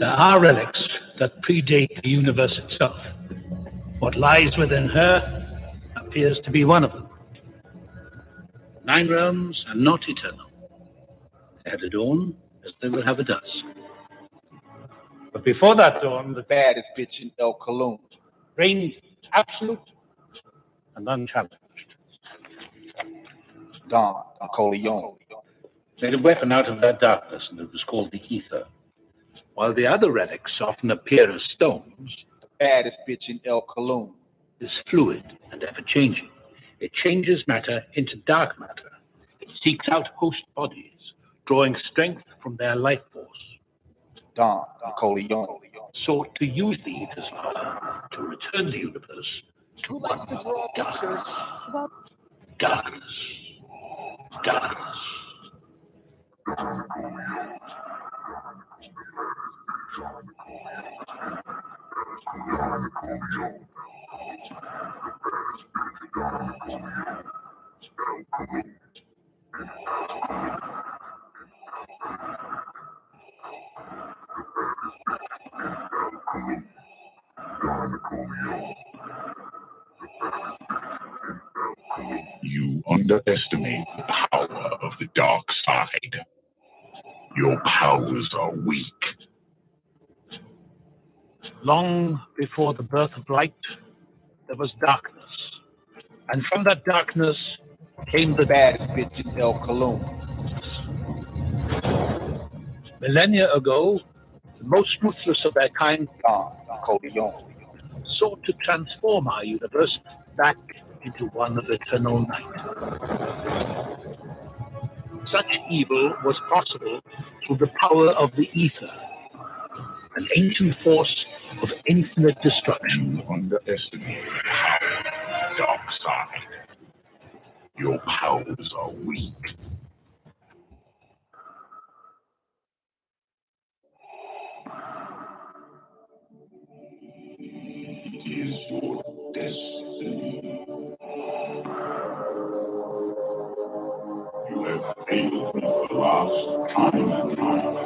There are relics that predate the universe itself. What lies within her appears to be one of them. 9 realms are not eternal. They had a dawn as they will have a dusk. But before that dawn, the baddest bitch in El Cologne reigned absolute and unchallenged. Don Nicoleone made a weapon out of that darkness, and it was called the ether. While the other relics often appear as stones, the baddest bitch in El Cologne is fluid and ever-changing. It changes matter into dark matter. It seeks out host bodies, drawing strength from their life force. Don Nicoleone sought to use the ether's power to return the universe to Who likes to draw pictures? Darkness. Darkness. You underestimate the power of the dark side. Your powers are weak. Long before the birth of light, there was darkness. And from that darkness came the baddest bitch in El Cologne. Millennia ago, the most ruthless of their kind, Don Nicoleone, sought to transform our universe back into one of eternal night. Such evil was possible through the power of the ether, an ancient force of infinite destruction. You underestimate the power of the dark side. Your powers are weak. It is your destiny. You have failed me the last time and time.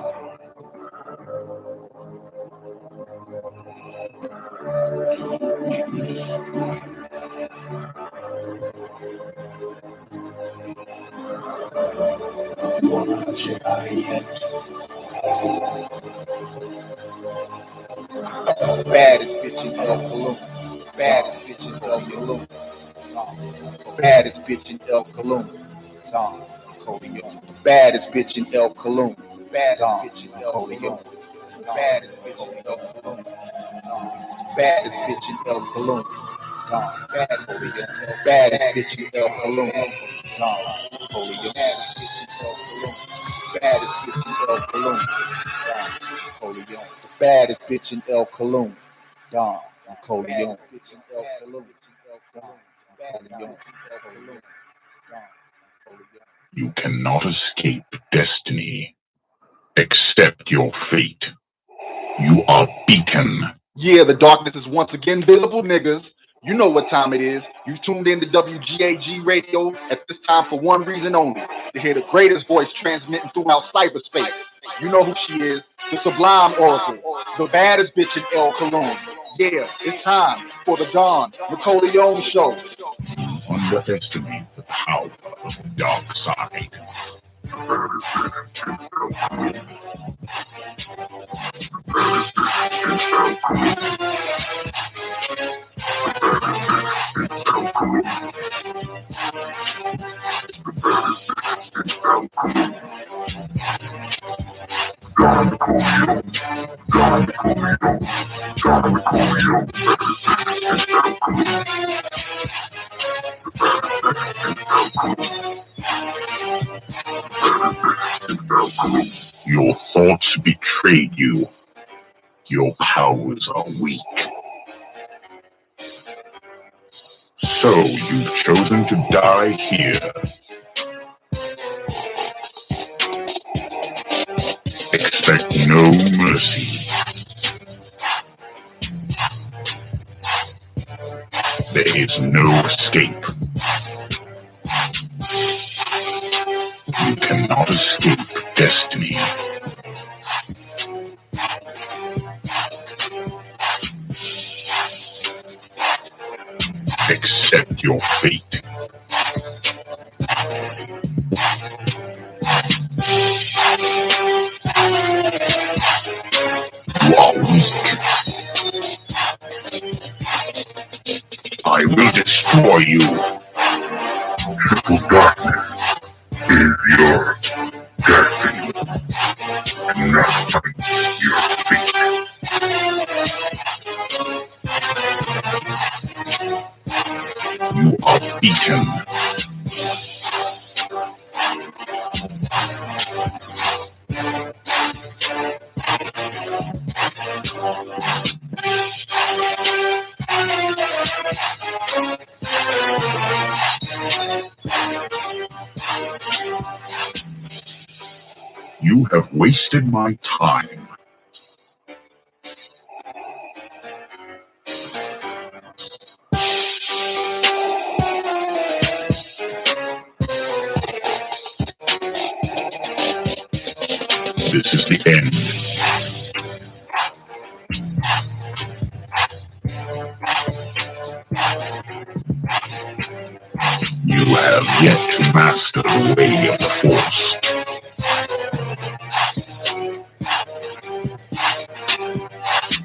What should I yet? Baddest bitch in El Cologne. Baddest bitch in El Cologne. Baddest bitch in El Cologne. Don Nicoleone. Baddest bitch in El Cologne. Baddest bitch in El Cologne. Baddest bitch in El Cologne. Baddest bitch in El Cologne. Baddest bitch in El Cologne. Don Nicoleone. Baddest bitch in El Cologne. Don Nicoleone. Baddest bitch in El Cologne. Don Nicoleone. You cannot escape destiny. Accept your fate. You are beaten. Yeah, the darkness is once again visible, niggas. You know what time it is. You tuned in to WGAG Radio at this time for one reason only, to hear the greatest voice transmitting throughout cyberspace. You know who she is, the Sublime Oracle, the baddest bitch in El Cologne. Yeah, it's time for the Don Nicoleone Show. You underestimate the power of the dark side. Your thoughts betrayed you. Your powers are weak. So you've chosen to die here. Expect no mercy. There is no escape. You cannot escape destiny. accept your fate. You are weak. I will destroy you. Triple darkness is your destiny. Do not fight your fate. You are beaten. You have wasted my time. This is the end. You have yet to master the way of the Force.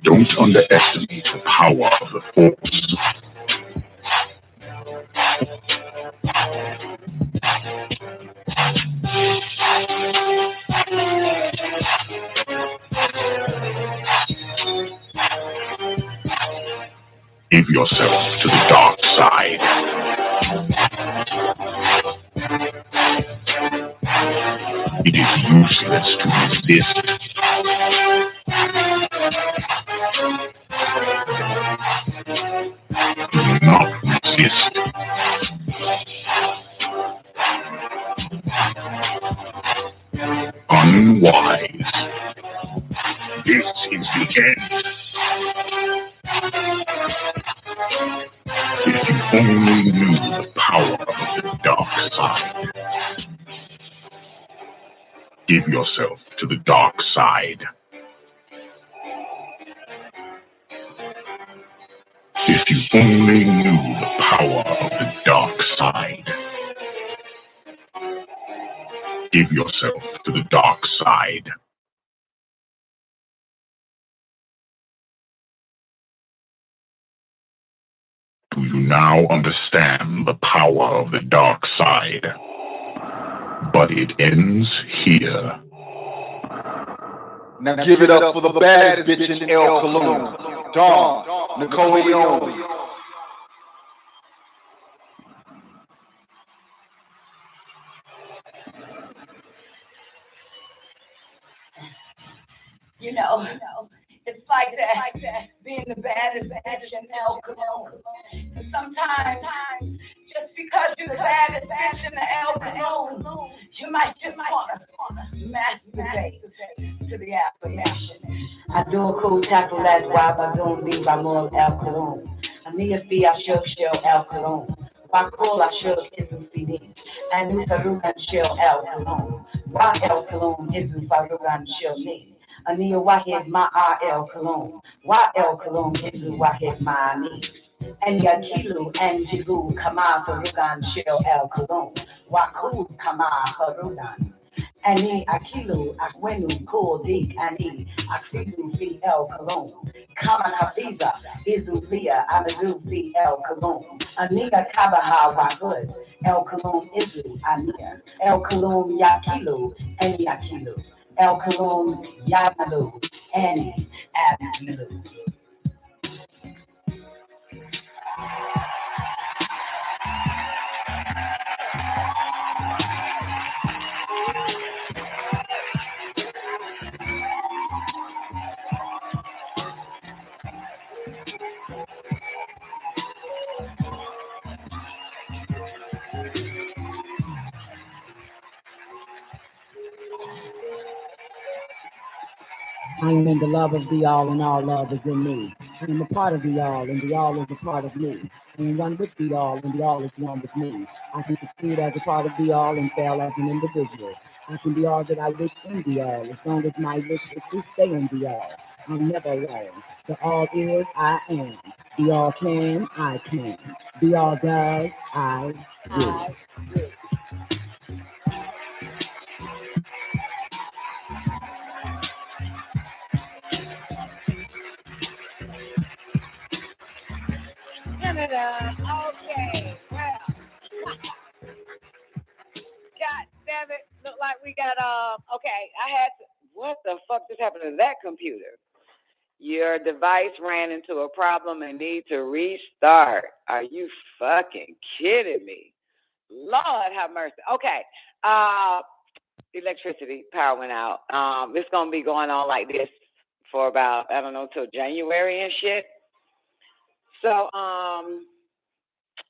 Don't underestimate the power of the Force. Give yourself to the dark side. It is useless to resist. Do not resist. Unwise. This is the end. If you only knew the power of the dark side. Give yourself to the dark side. If you only knew the power of the dark side. Give yourself to the dark side. Do you now understand the power of the dark side? But it ends here. Now give it up for the baddest bitch in El Cologne, Dawn, Nicoleone. You know, it's like that, being the baddest bitch in El Cologne. And sometimes, just because you're the baddest bitch in the El Cologne, you might just want to masturbate to the affirmation. I do a cool tackle that's why I don't leave by more El Cologne. A near fee I show El Cologne. Why call I show isn't CD. And this Farugan show El Cologne. Why El Cologne isn't Farugan show me. Ania Wahid Ma El Cologne. Why El Cologne isn't Wahid Ma ni. And Yakilu and Jibu Kama Farugan show El Cologne. Waku Kama Farugan. Ani Akilu Akwenu Ko Dik Ani Akilu Fi El Cologne. Kama Hafiza Izulia Amadu Fi El Cologne. Ania Kabaha Wahud El Cologne Izu Ania El Cologne Yakilu and Yakilu El Cologne Yamalu and Abdulu. I am in the love of the all, and all love is in me. I am a part of the all, and the all is a part of me. I am one with the all, and the all is one with me. I can succeed as a part of the all and fail as an individual. I can be all that I wish in the all, as long as my wish is to stay in the all. I'm never wrong. The all is, I am. The all can, I can. The all does, I do. Canada. Okay, well. God damn it. Look like we got, okay, what the fuck just happened to that computer? Your device ran into a problem and need to restart. Are you fucking kidding me? Lord have mercy. Okay, electricity, power went out. It's going to be going on like this for about, I don't know, till January and shit. So,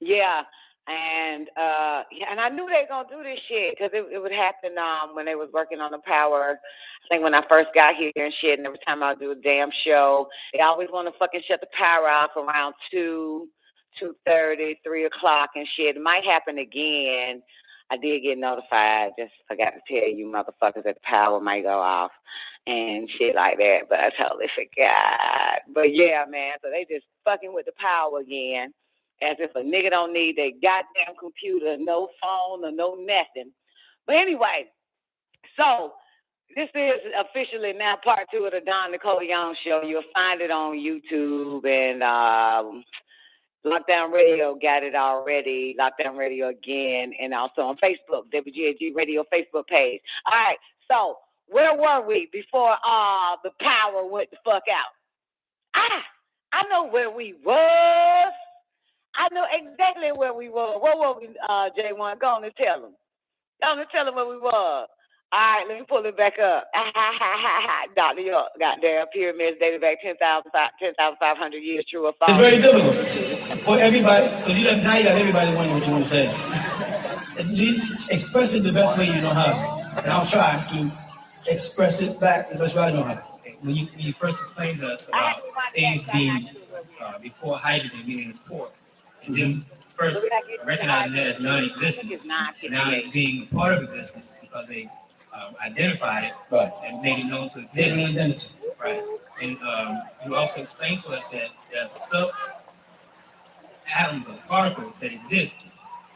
yeah. And I knew they were gonna do this shit because it would happen when they was working on the power. I think when I first got here and shit, and every time I do a damn show, they always want to fucking shut the power off around 2:30, 3 o'clock and shit. It might happen again. I did get notified. Just forgot to tell you motherfuckers that the power might go off and shit like that, but I totally forgot. But yeah, man, so they just fucking with the power again. As if a nigga don't need their goddamn computer, no phone or no nothing. But anyway, so this is officially now part 2 of the Don Nicoleone show. You'll find it on YouTube and Lockdown Radio got it already. Lockdown Radio again, and also on Facebook, WGAG Radio Facebook page. All right, so where were we before the power went the fuck out? I know where we was. I know exactly where we were. Where were we, J1? Go on and tell them. Go on and tell them where we were. All right, let me pull it back up. Dr. York, goddamn pyramids dated back 10,500 years, true or false? It's very difficult for everybody, because now you got everybody wondering what you want to say. At least express it the best way you know how. And I'll try to express it back the best way I know how. When you first explained to us about things being before hydrogen being in port, and then first recognizing that as non-existent, and now it being part of existence because they identified it and made it known to exist. Right. And you also explained to us that there are sub-atoms or particles that exist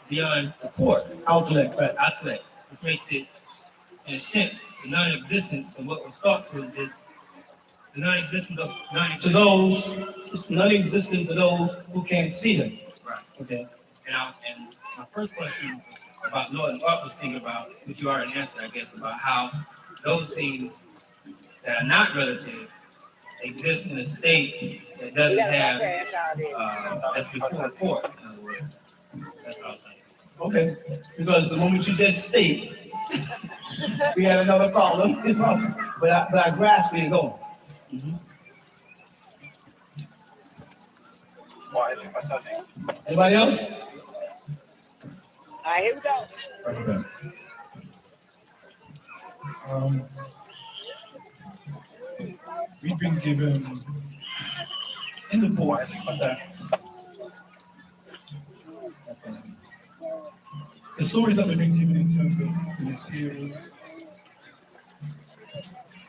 beyond the port, outlet, which makes it, in a sense, the non-existence of what was thought to exist. The non-existent of to those, it's non-existent to those who can't see them. Right. Okay. And my first question about Lord Art was thinking about, which you already answered, I guess, about how those things that are not relative exist in a state that doesn't have that's before port, in other words. That's what I was thinking. Okay. Because the moment you just state, we have another problem. But I grasp where you're going. Mm-hmm. Anybody else? All right, here we go. Okay. We've been given in the board the stories that we've been given in terms of the materials,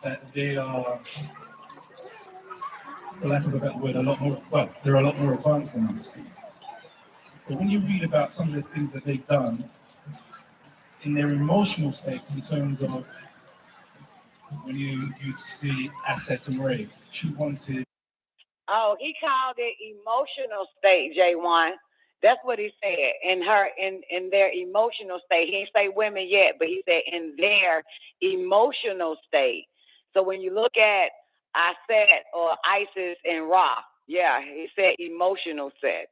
that they are, for lack of a better word, they're a lot more advanced than us. But when you read about some of the things that they've done in their emotional states, in terms of when you see Asset and Ray, she wanted. Oh, he called it emotional state, J1. That's what he said. In their emotional state. He didn't say women yet, but he said in their emotional state. So when you look at Aset or Isis and Ra, yeah, he said emotional set.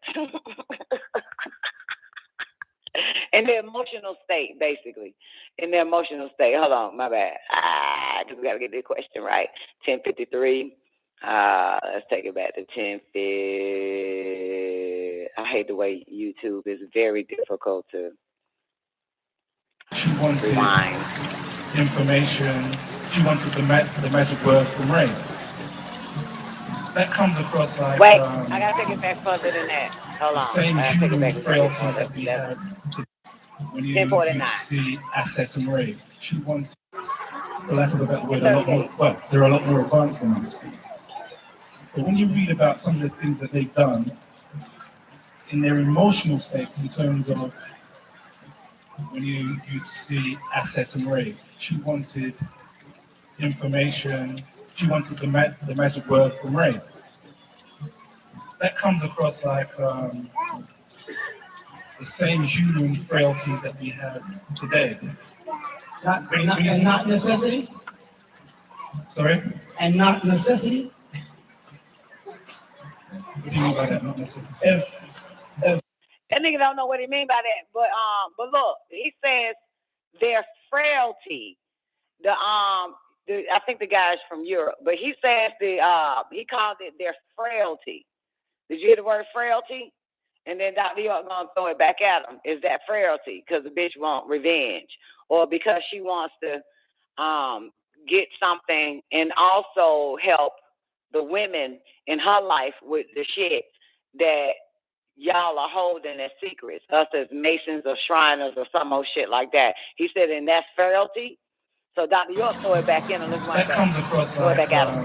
In their emotional state, basically. In their emotional state. Hold on, my bad. Because we got to get this question right. 10:53. Let's take it back to 10:50. I hate the way YouTube is very difficult to rewind. Information. She wanted the magic word from Ray. That comes across like. Wait, I gotta take it back further than that. Hold on. Same I gotta take it back frailties that we have. When you see Asset and Ray, she wants, for lack of a better word, they're a lot more advanced than us. But when you read about some of the things that they've done in their emotional states in terms of when you see assets and rape. She wanted information. She wanted the magic word from rape. That comes across like the same human frailties that we have today. Not necessity? Sorry? And not necessity? What do you mean by that? Not necessity. That nigga don't know what he mean by that. But look, he says their frailty. I think the guy's from Europe, but he says he called it their frailty. Did you hear the word frailty? And then Dr. York gonna throw it back at him. Is that frailty? Because the bitch want revenge, or because she wants to get something and also help the women in her life with the shit that y'all are holding as secrets, us as Masons or Shriners or some old shit like that. He said, and that's frailty. So Dr. York throw it back in and let's run that back. Comes across throw like it back at him.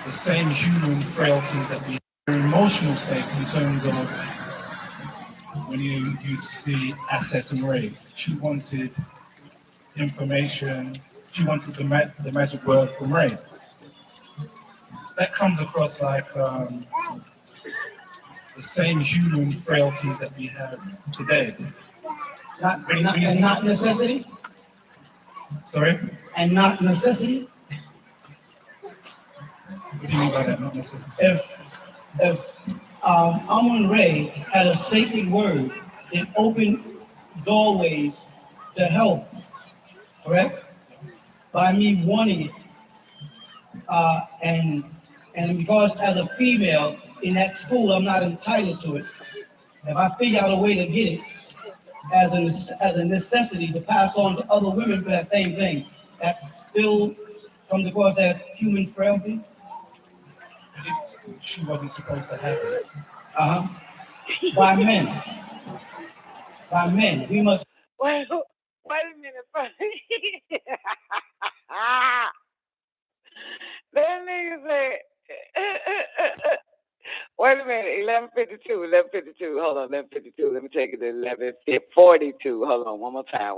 The same human frailties that we have, emotional states in terms of when you see assets and rape. She wanted information. She wanted the magic word from rape. That comes across like the same human frailties that we have today. Not necessity? Sorry? And not necessity? What do you mean by that? Not necessity. If Amun-Re had a sacred word, it opened doorways to help, correct? By me wanting it. And because as a female in that school, I'm not entitled to it. If I figure out a way to get it as a necessity to pass on to other women for that same thing, that still comes across as human frailty. She wasn't supposed to have it. By men. By men. We must. Wait a minute. That nigga said, wait a minute, 11:52. Hold on, 11:52. Let me take it to 11:42. Hold on, one more time.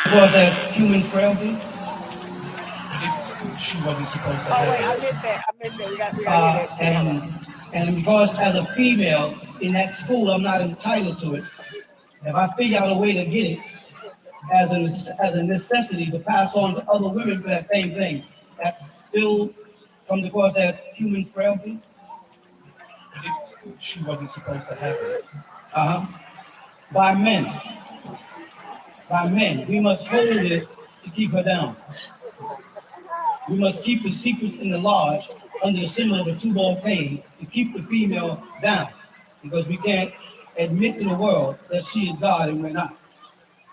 Because as human frailty. She wasn't supposed to have it. I missed that. We got to hear that. And because as a female in that school, I'm not entitled to it. If I figure out a way to get it as a necessity to pass on to other women for that same thing, that still comes across as human frailty. She wasn't supposed to have it. By men. By men. We must hold this to keep her down. We must keep the secrets in the lodge under the symbol of a two-ball cane to keep the female down, because we can't admit to the world that she is God and we're not,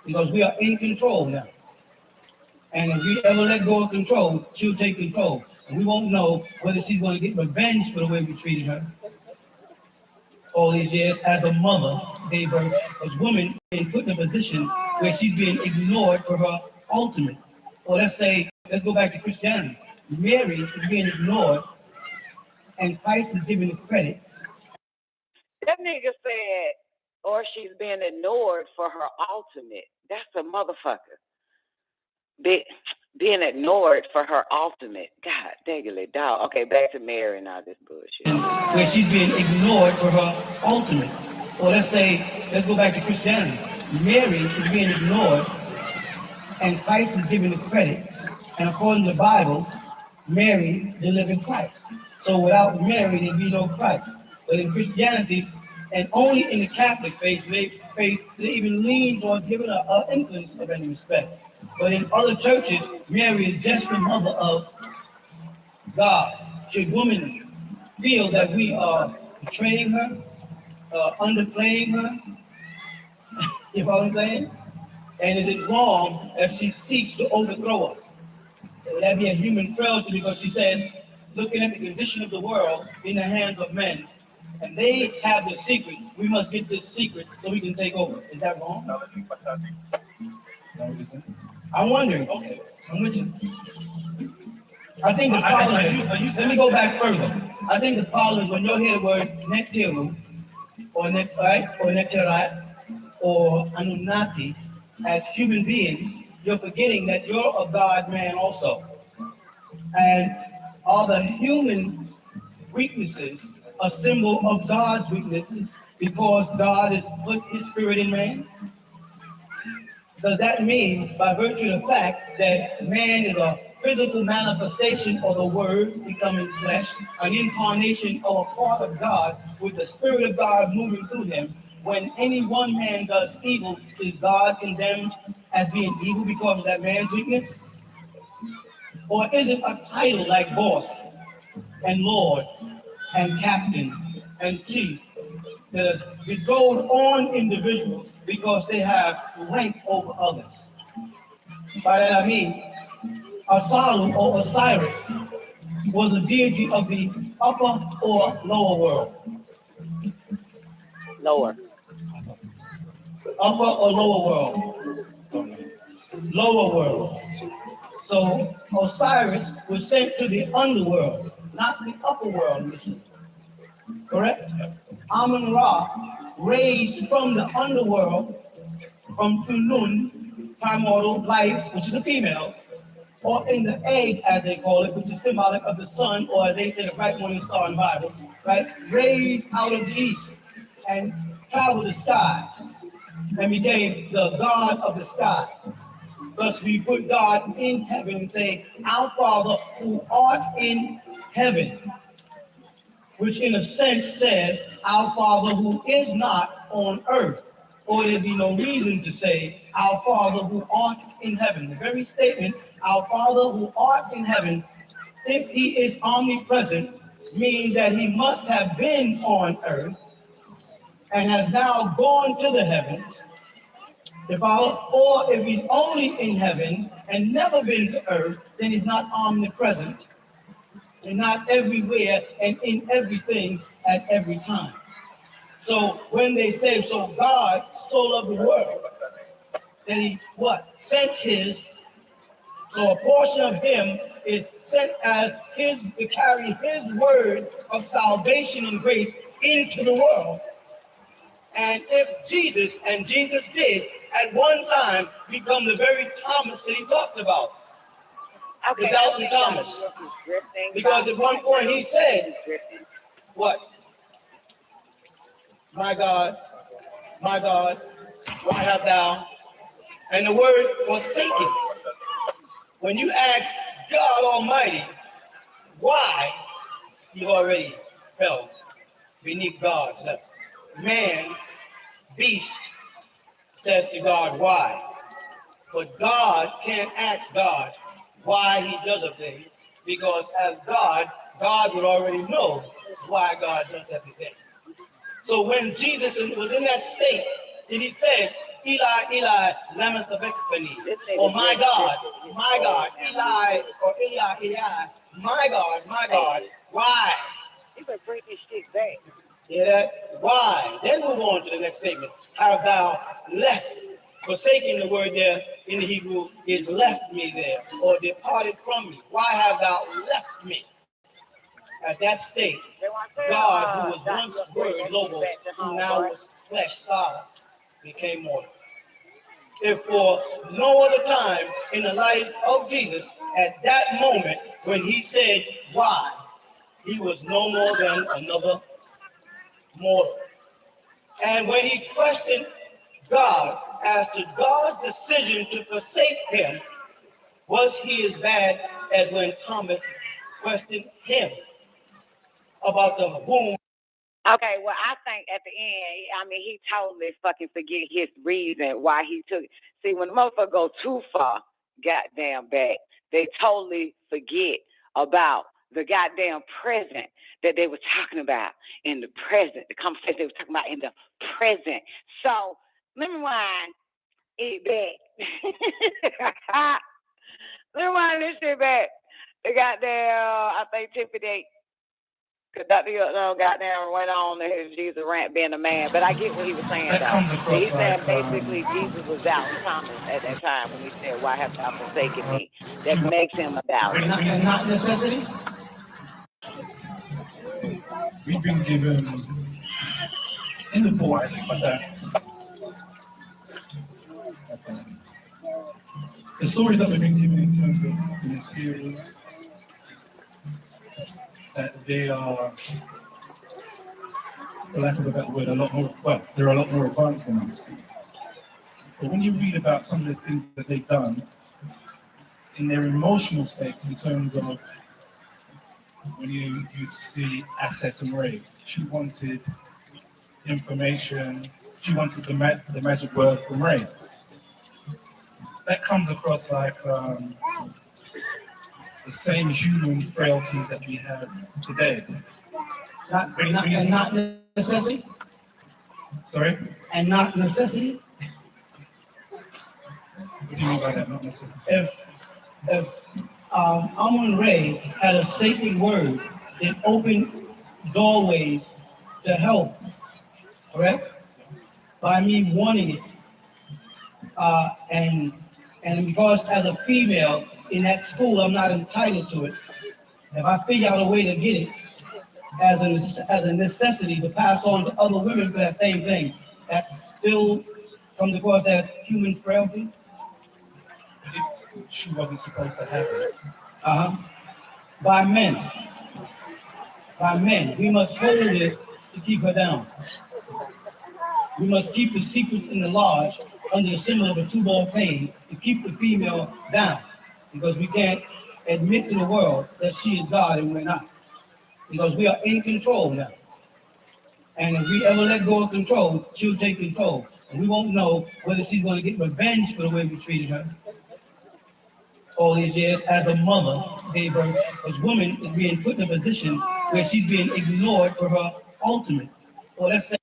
because we are in control now. And if we ever let go of control, she'll take control. And we won't know whether she's going to get revenge for the way we treated her all these years as a mother gave birth, as women being put in a position where she's being ignored for her ultimate. Or let's go back to Christianity. Mary is being ignored, and Christ is giving the credit. That nigga said, or she's being ignored for her ultimate. That's a motherfucker. Being ignored for her ultimate. God, daggily dog. Okay, back to Mary and all this bullshit. Where she's being ignored for her ultimate. Or let's go back to Christianity. Mary is being ignored, and Christ is giving the credit. And according to the Bible, Mary delivered Christ. So without Mary, there'd be no Christ. But in Christianity, and only in the Catholic faith, they even lean towards giving her an influence of any respect. But in other churches, Mary is just the mother of God. Should women feel that we are betraying her, underplaying her? You know what I'm saying? And is it wrong if she seeks to overthrow us? Would that be a human frailty? Because she said, looking at the condition of the world in the hands of men, and they have the secret, we must get this secret so we can take over. Is that wrong? No, it isn't. I'm wondering. Okay, I'm with you. I think the problem is, let me go back further. I think the problem is when you hear the word Nephilim, or Nephterite, or Anunnaki, as human beings, you're forgetting that you're a God man also. And all the human weaknesses a symbol of God's weaknesses because God has put his spirit in man? Does that mean, by virtue of the fact that man is a physical manifestation of the Word becoming flesh, an incarnation of a part of God with the Spirit of God moving through him, when any one man does evil, is God condemned as being evil because of that man's weakness? Or is it a title like boss and lord and captain and chief that is bestowed on individuals because they have rank over others? By that I mean, Osiris or Osiris was a deity of the upper or lower world. Lower. Upper or lower world? Lower world. So Osiris was sent to the underworld, not the upper world. Correct? Amun-Ra raised from the underworld, from Tulun, primordial life, which is a female, or in the egg, as they call it, which is symbolic of the sun, or as they say, the bright morning star in the Bible, right? Raised out of the east and traveled the skies and became the God of the sky. Thus, we put God in heaven and say, Our Father who art in heaven, which in a sense says, Our Father who is not on earth. Or there'd be no reason to say, Our Father who art in heaven. The very statement, Our Father who art in heaven, if he is omnipresent, means that he must have been on earth and has now gone to the heavens. Or if he's only in heaven and never been to earth, then he's not omnipresent and not everywhere and in everything at every time. So when they say, so God so loved the world, that he what? Sent his, so a portion of him is sent as his, to carry his word of salvation and grace into the world. And if Jesus, and Jesus did, at one time become the very Thomas that he talked about. Okay, the doubting Thomas. Because at one point he said, what? My God, why hast thou? And the word was Satan. When you ask God Almighty, why, you already fell beneath God's level. Man, beast, says to God, why? But God can't ask God why he does a thing, because as God would already know why God does everything. So when Jesus was in that state, and he said, Eli, Eli, lama sabachthani, or my God, Eli, or Eli, Eli, my God, why? You better bring this shit back. Hear that? Why? Then move on to the next statement. Have thou left? Forsaking, the word there in the Hebrew is left me there, or departed from me. Why have thou left me? At that state, God, who was once word, logos, who now was flesh, solid, became mortal. If for no other time in the life of Jesus, at that moment when he said, why, he was no more than another mortal. And when he questioned God as to God's decision to forsake him, was he as bad as when Thomas questioned him about the womb? Okay, well, I think at the end, I mean, he totally fucking forget his reason why he took. See, when the motherfucker go too far, goddamn back, they totally forget about the goddamn present that they were talking about in the present, the conversation they were talking about in the present. So, let me wind it back. Let me wind this shit back. The goddamn, I think Tiffany, because Dr. goddamn went on to his Jesus rant being a man, but I get what he was saying, though. He's saying basically Jesus was doubting Thomas at that time when he said, why have thou forsaken me? That makes him a doubter. And not necessity? we've been given in the books that's the stories that we've been given in terms of the material, that they are, for lack of a better word, a lot more, well, they're a lot more advanced than us. But when you read about some of the things that they've done in their emotional states, in terms of when you see Asset and Ray, she wanted information, she wanted the magic word from Ray. That comes across like the same human frailties that we have today. Not necessity? Sorry? And not necessity? What do you mean by that, not necessity? If Amun Ray had a sacred word, it opened doorways to help, correct? By me wanting it. And because as a female in that school, I'm not entitled to it. If I figure out a way to get it as a necessity to pass on to other women for that same thing, that still comes across as human frailty. But if she wasn't supposed to have it. By men. We must hold this to keep her down. We must keep the secrets in the lodge under the symbol of a two-ball pain to keep the female down, because we can't admit to the world that she is God and we're not, because we are in control now. And if we ever let go of control, she'll take control, and we won't know whether she's going to get revenge for the way we treated her all these years as a mother gave birth, because woman is being put in a position where she's being ignored for her ultimate. Well, let's say.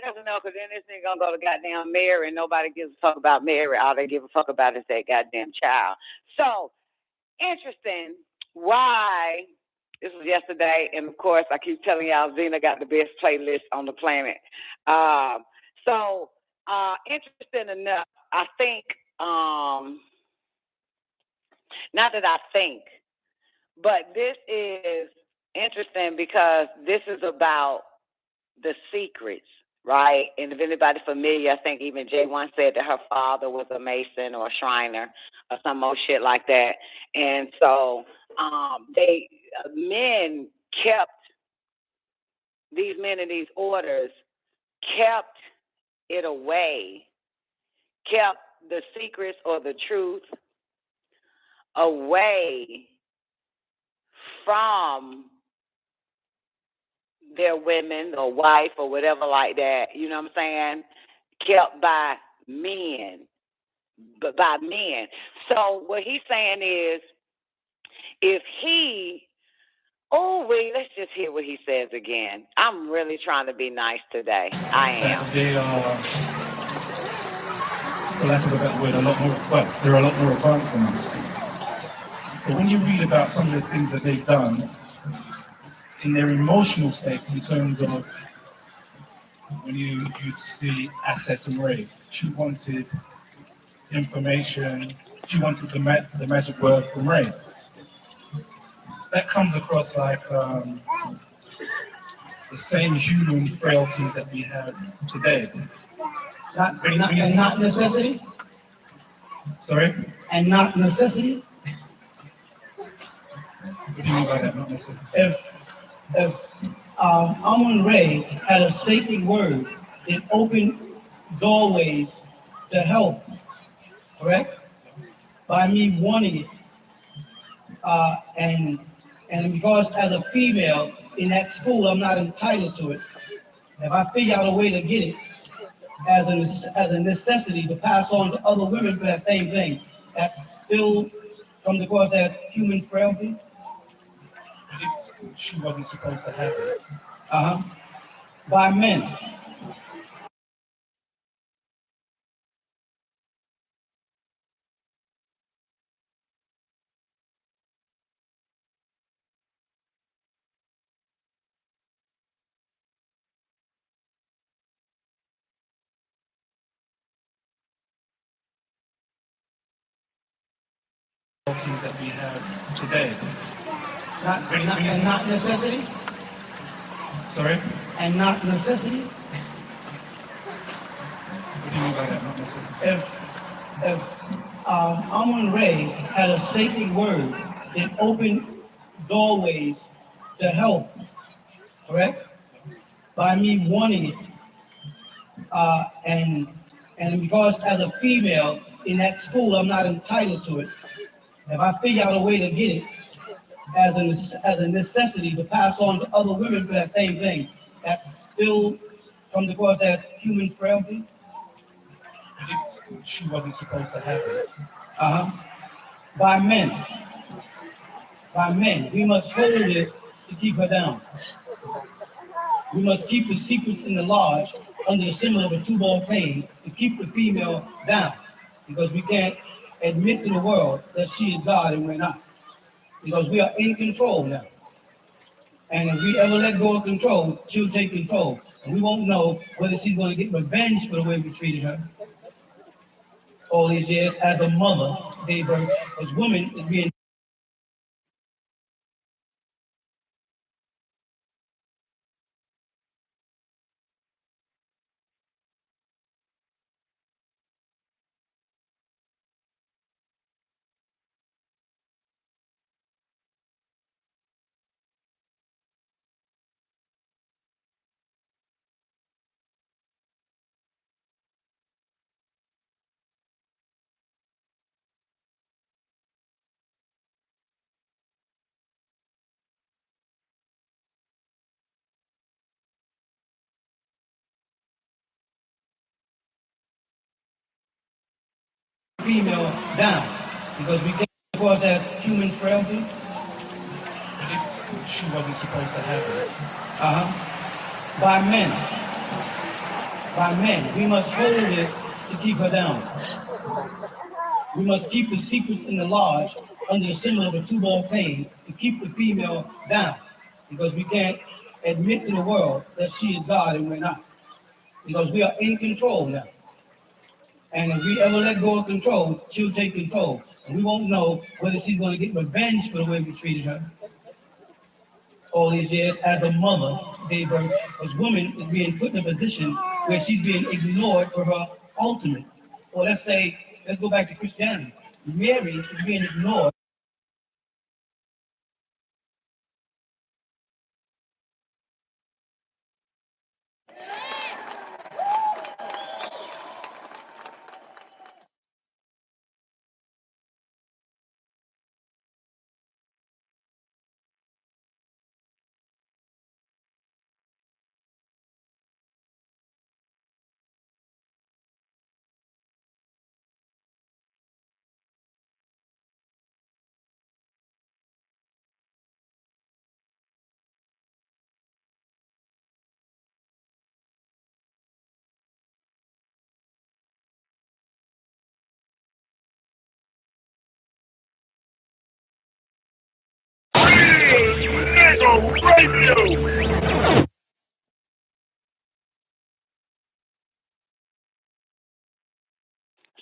That's enough, because then this nigga gonna go to goddamn Mary, and nobody gives a fuck about Mary. All they give a fuck about is that goddamn child. So, interesting why, this was yesterday, and of course, I keep telling y'all, Zena got the best playlist on the planet. Interesting enough, I think, not that I think, but this is interesting because this is about the secrets, right? And if anybody familiar, I think even J1 said that her father was a Mason or a Shriner or some more shit like that. And so these men in these orders kept it away, kept the secrets or the truth away from their women or wife or whatever like that, you know what I'm saying? Kept by men. So what he's saying is, let's just hear what he says again. I'm really trying to be nice today. I am. They are, for lack of a better word, they're a lot more advanced than us. But when you read about some of the things that they've done in their emotional states, in terms of when you see Asset and Ray, she wanted information, she wanted the magic word from Ray. That comes across like the same human frailties that we have today. Not necessity? Sorry? And not necessity? What do you mean by that, not necessity? If Amun Ray had a sacred word, it opened doorways to help, correct? By me wanting it. And because as a female in that school, I'm not entitled to it. If I figure out a way to get it as a necessity to pass on to other women for that same thing, that still comes across as human frailty. If she wasn't supposed to have it. By men. That we have today. Not necessity? Sorry? and not necessity? What do you mean by that, not necessary? If Amun Ray had a sacred word that opened doorways to help, correct? By me wanting it, and because as a female in that school, I'm not entitled to it. If I figure out a way to get it as a necessity to pass on to other women for that same thing, that still comes across as human frailty. If she wasn't supposed to have it. By men. By men. We must hold this to keep her down. We must keep the secrets in the lodge under the symbol of a two-ball cane to keep the female down, because we can't admit to the world that she is God and we're not, because we are in control now. And if we ever let go of control, she'll take control. And we won't know whether she's going to get revenge for the way we treated her all these years as a mother gave birth, as woman is being female down, because we can't cause that human frailty. But if she wasn't supposed to have it. By men. By men. We must hold this to keep her down. We must keep the secrets in the lodge under the symbol of a two-ball cane to keep the female down, because we can't admit to the world that she is God and we're not, because we are in control now. And if we ever let go of control, she'll take control. And we won't know whether she's going to get revenge for the way we treated her all these years as a mother gave birth, as woman is being put in a position where she's being ignored for her ultimate. Or let's go back to Christianity. Mary is being ignored. Radio.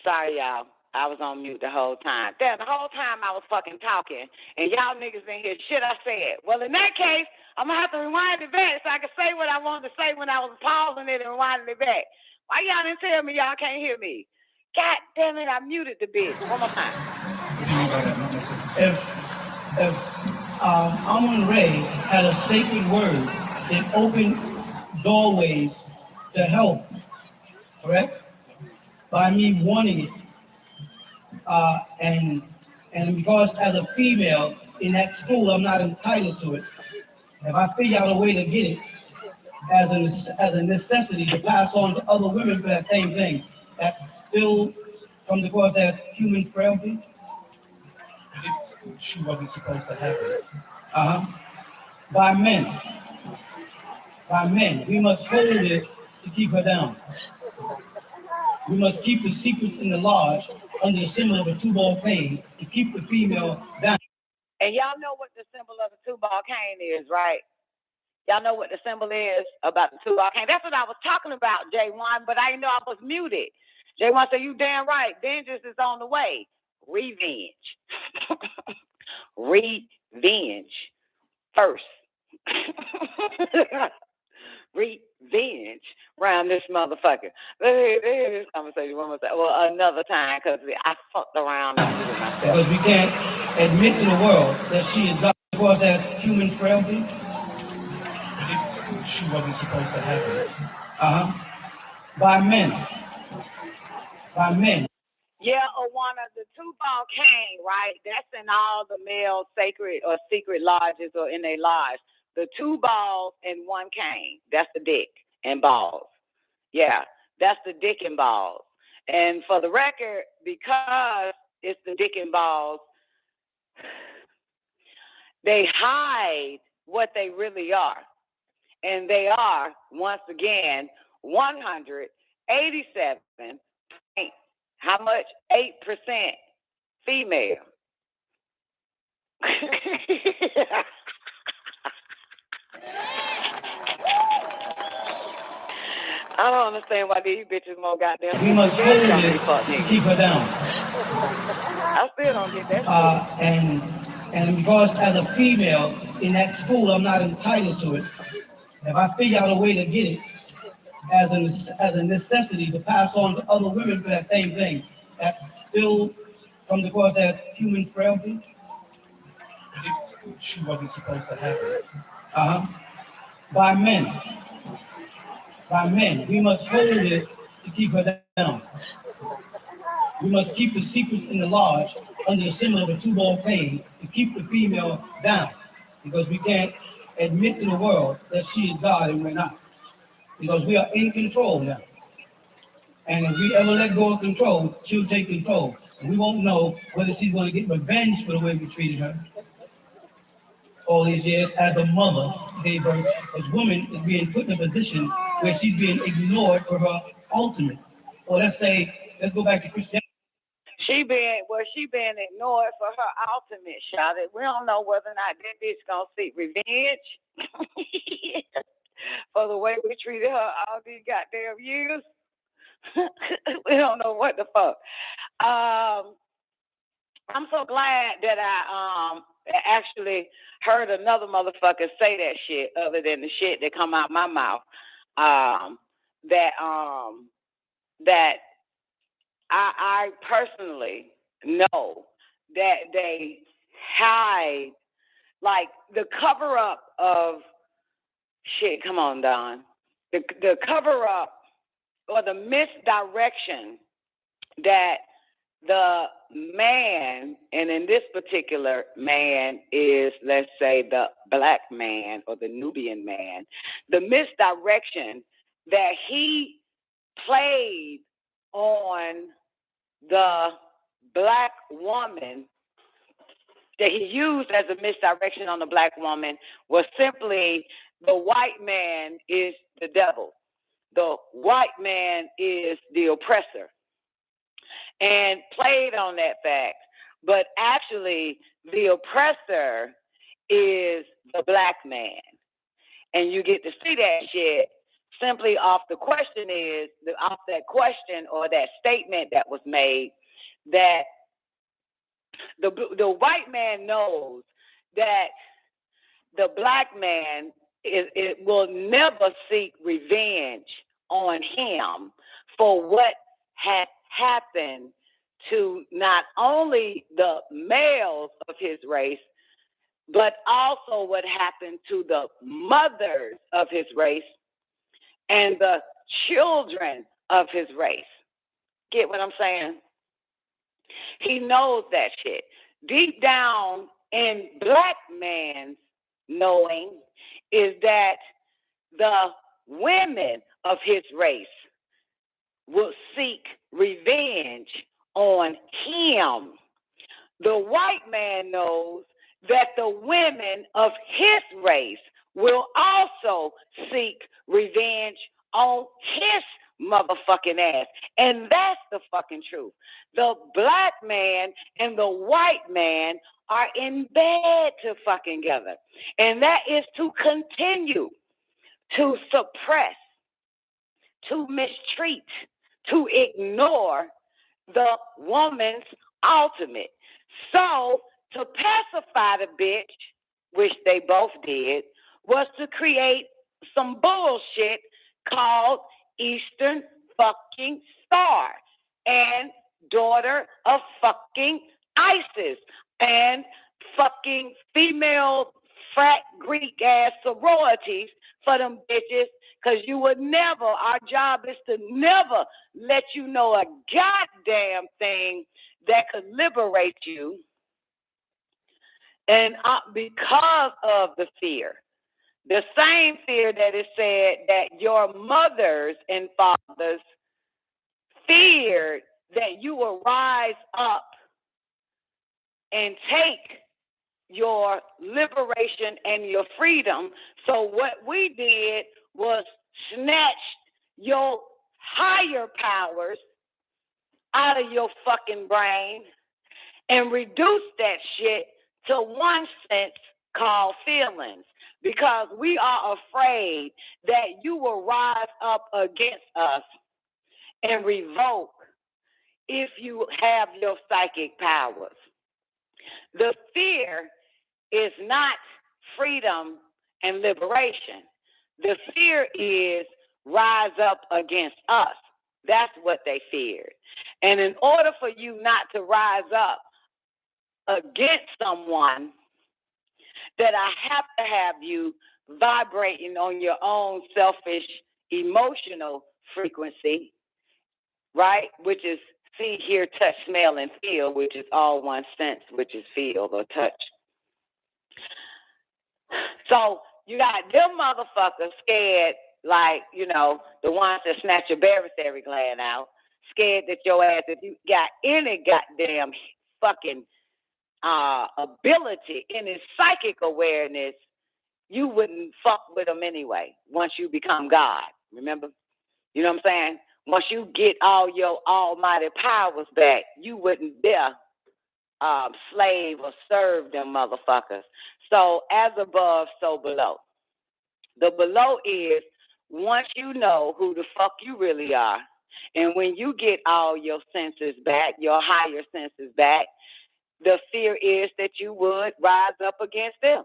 Sorry, y'all. I was on mute the whole time. Damn, the whole time I was fucking talking, and y'all niggas didn't hear shit I said. Well, in that case, I'm going to have to rewind it back so I can say what I wanted to say when I was pausing it and rewinding it back. Why y'all didn't tell me y'all can't hear me? God damn it, I muted the bitch. One more time. What do you mean by that, not necessary? If Amun Ray had a sacred word that opened doorways to help, correct? By me wanting it, and because as a female in that school, I'm not entitled to it. If I figure out a way to get it as a necessity to pass on to other women for that same thing, that still comes across as human frailty. But if she wasn't supposed to have it. By men. By men. We must hold this to keep her down. We must keep the secrets in the lodge under the symbol of a two-ball cane to keep the female down. And y'all know what the symbol of the two-ball cane is, right? Y'all know what the symbol is about the two-ball cane. That's what I was talking about, J1, but I didn't know I was muted. J1 said, you damn right. Vengeance is on the way. Revenge. Revenge. First. revenge around this motherfucker. Let's hear this conversation one more time. Well, another time, because I fucked around and did it myself. Because we can't admit to the world that she is God, of course, as human frailty. If she wasn't supposed to have it. By men. By men. Yeah, or one of the two-ball cane, right? That's in all the male sacred or secret lodges or in their lodge. The 2 balls and 1 cane. That's the dick and balls. Yeah, that's the dick and balls. And for the record, because it's the dick and balls, they hide what they really are. And they are, once again, 187, how much? 8% female. I don't understand why these bitches more goddamn. We must hold this to keep her down. I still don't get that. And because as a female in that school, I'm not entitled to it. If I figure out a way to get it as a necessity to pass on to other women for that same thing, that still comes across as human frailty. If she wasn't supposed to have it. By men. By men. We must hold this to keep her down. We must keep the secrets in the lodge under the symbol of a 2-ball cane to keep the female down. Because we can't admit to the world that she is God and we're not. Because we are in control now. And if we ever let go of control, she'll take control. And we won't know whether she's going to get revenge for the way we treated her all these years as a mother gave birth. As woman is being put in a position where she's being ignored for her ultimate. Or let's go back to Christianity. She being ignored for her ultimate shot. We don't know whether or not that bitch gonna seek revenge for the way we treated her all these goddamn years. We don't know what the fuck. I'm so glad that I actually heard another motherfucker say that shit other than the shit that come out my mouth. That I personally know that they hide, like the cover up of shit. Come on, Don. The cover up or the misdirection that the man, and in this particular man is, let's say, the black man or the Nubian man, the misdirection that he played on the black woman, that he used as a misdirection on the black woman, was simply the white man is the devil. The white man is the oppressor. And played on that fact. But actually, the oppressor is the black man. And you get to see that shit simply off that question or that statement that was made, that the white man knows that the black man will never seek revenge on him for what had happened to not only the males of his race, but also what happened to the mothers of his race and the children of his race. Get what I'm saying? He knows that shit. Deep down in black man's knowing is that the women of his race will seek revenge on him. The white man knows that the women of his race will also seek revenge on his motherfucking ass. And that's the fucking truth. The black man and the white man are in bed to fucking together. And that is to continue to suppress, to mistreat, to ignore the woman's ultimate. So to pacify the bitch, which they both did, was to create some bullshit called Eastern fucking Star and daughter of fucking ISIS and fucking female frat Greek ass sororities for them bitches, because you would never, our job is to never let you know a goddamn thing that could liberate you. And because of the fear, the same fear that is said that your mothers and fathers feared that you will rise up and take your liberation and your freedom. So what we did was snatch your higher powers out of your fucking brain and reduce that shit to one sense called feelings, because we are afraid that you will rise up against us and revoke if you have your psychic powers. The fear is not freedom and liberation. The fear is rise up against us. That's what they feared. And in order for you not to rise up against someone, that I have to have you vibrating on your own selfish, emotional frequency, right? Which is see, hear, touch, smell, and feel, which is all one sense, which is feel or touch. So you got them motherfuckers scared, like, you know, the ones that snatch your barytheric gland out, scared that your ass, if you got any goddamn fucking ability, any psychic awareness, you wouldn't fuck with them anyway once you become God. Remember? You know what I'm saying? Once you get all your almighty powers back, you wouldn't dare slave or serve them motherfuckers. So as above, so below. The below is once you know who the fuck you really are, and when you get all your senses back, your higher senses back, the fear is that you would rise up against them.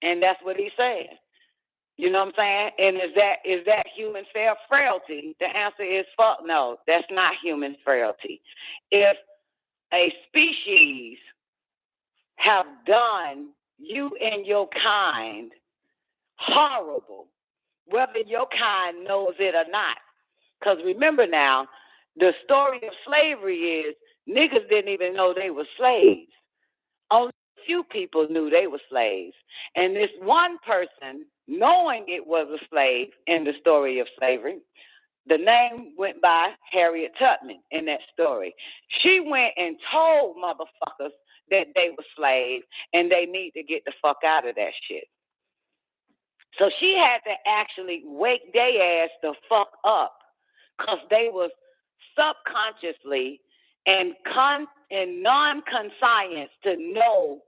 And that's what he's saying. You know what I'm saying? And is that human frailty? The answer is fuck no. That's not human frailty. If a species have done you and your kind horrible, whether your kind knows it or not. Because remember now, the story of slavery is niggas didn't even know they were slaves. Only a few people knew they were slaves. And this one person, knowing it was a slave in the story of slavery, the name went by Harriet Tubman in that story. She went and told motherfuckers that they were slaves and they need to get the fuck out of that shit. So she had to actually wake their ass the fuck up, because they was subconsciously and non-conscience to know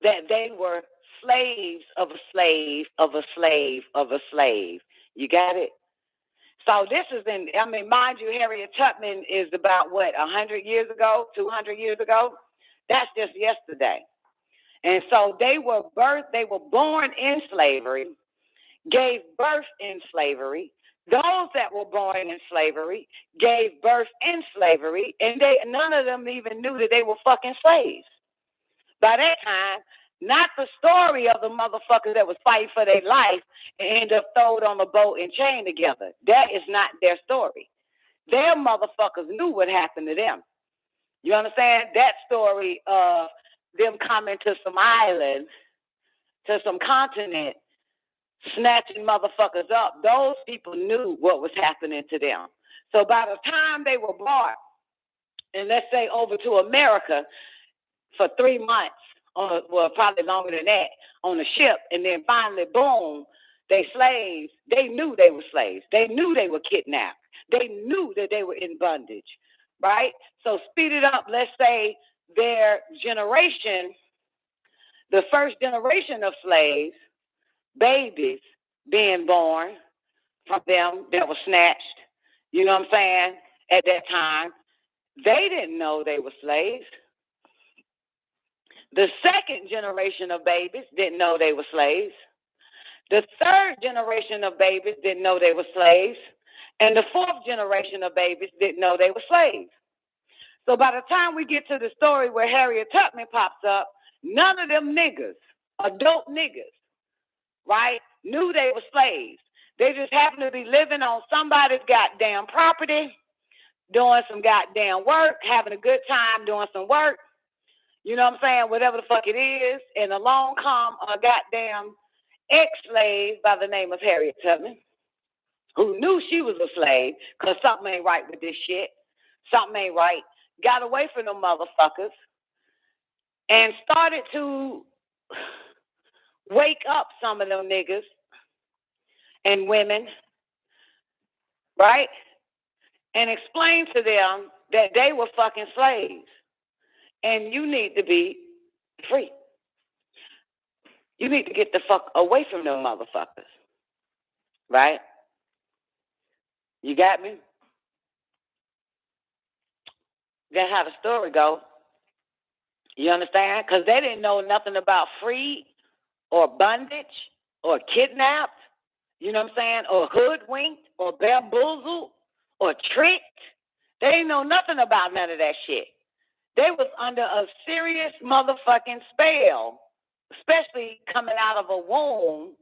that they were slaves of a slave of a slave of a slave. You got it? So this is mind you, Harriet Tubman is about, 100 years ago, 200 years ago? That's just yesterday. And so they were born in slavery, gave birth in slavery. Those that were born in slavery gave birth in slavery, and none of them even knew that they were fucking slaves. By that time, not the story of the motherfuckers that was fighting for their life and ended up thrown on a boat and chained together. That is not their story. Their motherfuckers knew what happened to them. You understand? That story of them coming to some island, to some continent, snatching motherfuckers up, those people knew what was happening to them. So by the time they were brought, and let's say over to America for 3 months, probably longer than that, on a ship, and then finally, boom, they slaves. They knew they were slaves. They knew they were kidnapped. They knew that they were in bondage, right? So speed it up. Let's say their generation, the first generation of slaves, babies being born from them that were snatched, you know what I'm saying, at that time, they didn't know they were slaves. The second generation of babies didn't know they were slaves. The third generation of babies didn't know they were slaves. And the fourth generation of babies didn't know they were slaves. So by the time we get to the story where Harriet Tubman pops up, none of them niggas, adult niggas, right, knew they were slaves. They just happened to be living on somebody's goddamn property, doing some goddamn work, having a good time doing some work. You know what I'm saying? Whatever the fuck it is. And along come a goddamn ex-slave by the name of Harriet Tubman, who knew she was a slave because something ain't right with this shit. Something ain't right. Got away from them motherfuckers and started to wake up some of them niggas and women, right? And explain to them that they were fucking slaves and you need to be free. You need to get the fuck away from them motherfuckers, right? You got me? That's how the story goes. You understand? Because they didn't know nothing about free or bondage or kidnapped, you know what I'm saying, or hoodwinked or bamboozled or tricked. They didn't know nothing about none of that shit. They was under a serious motherfucking spell, especially coming out of a womb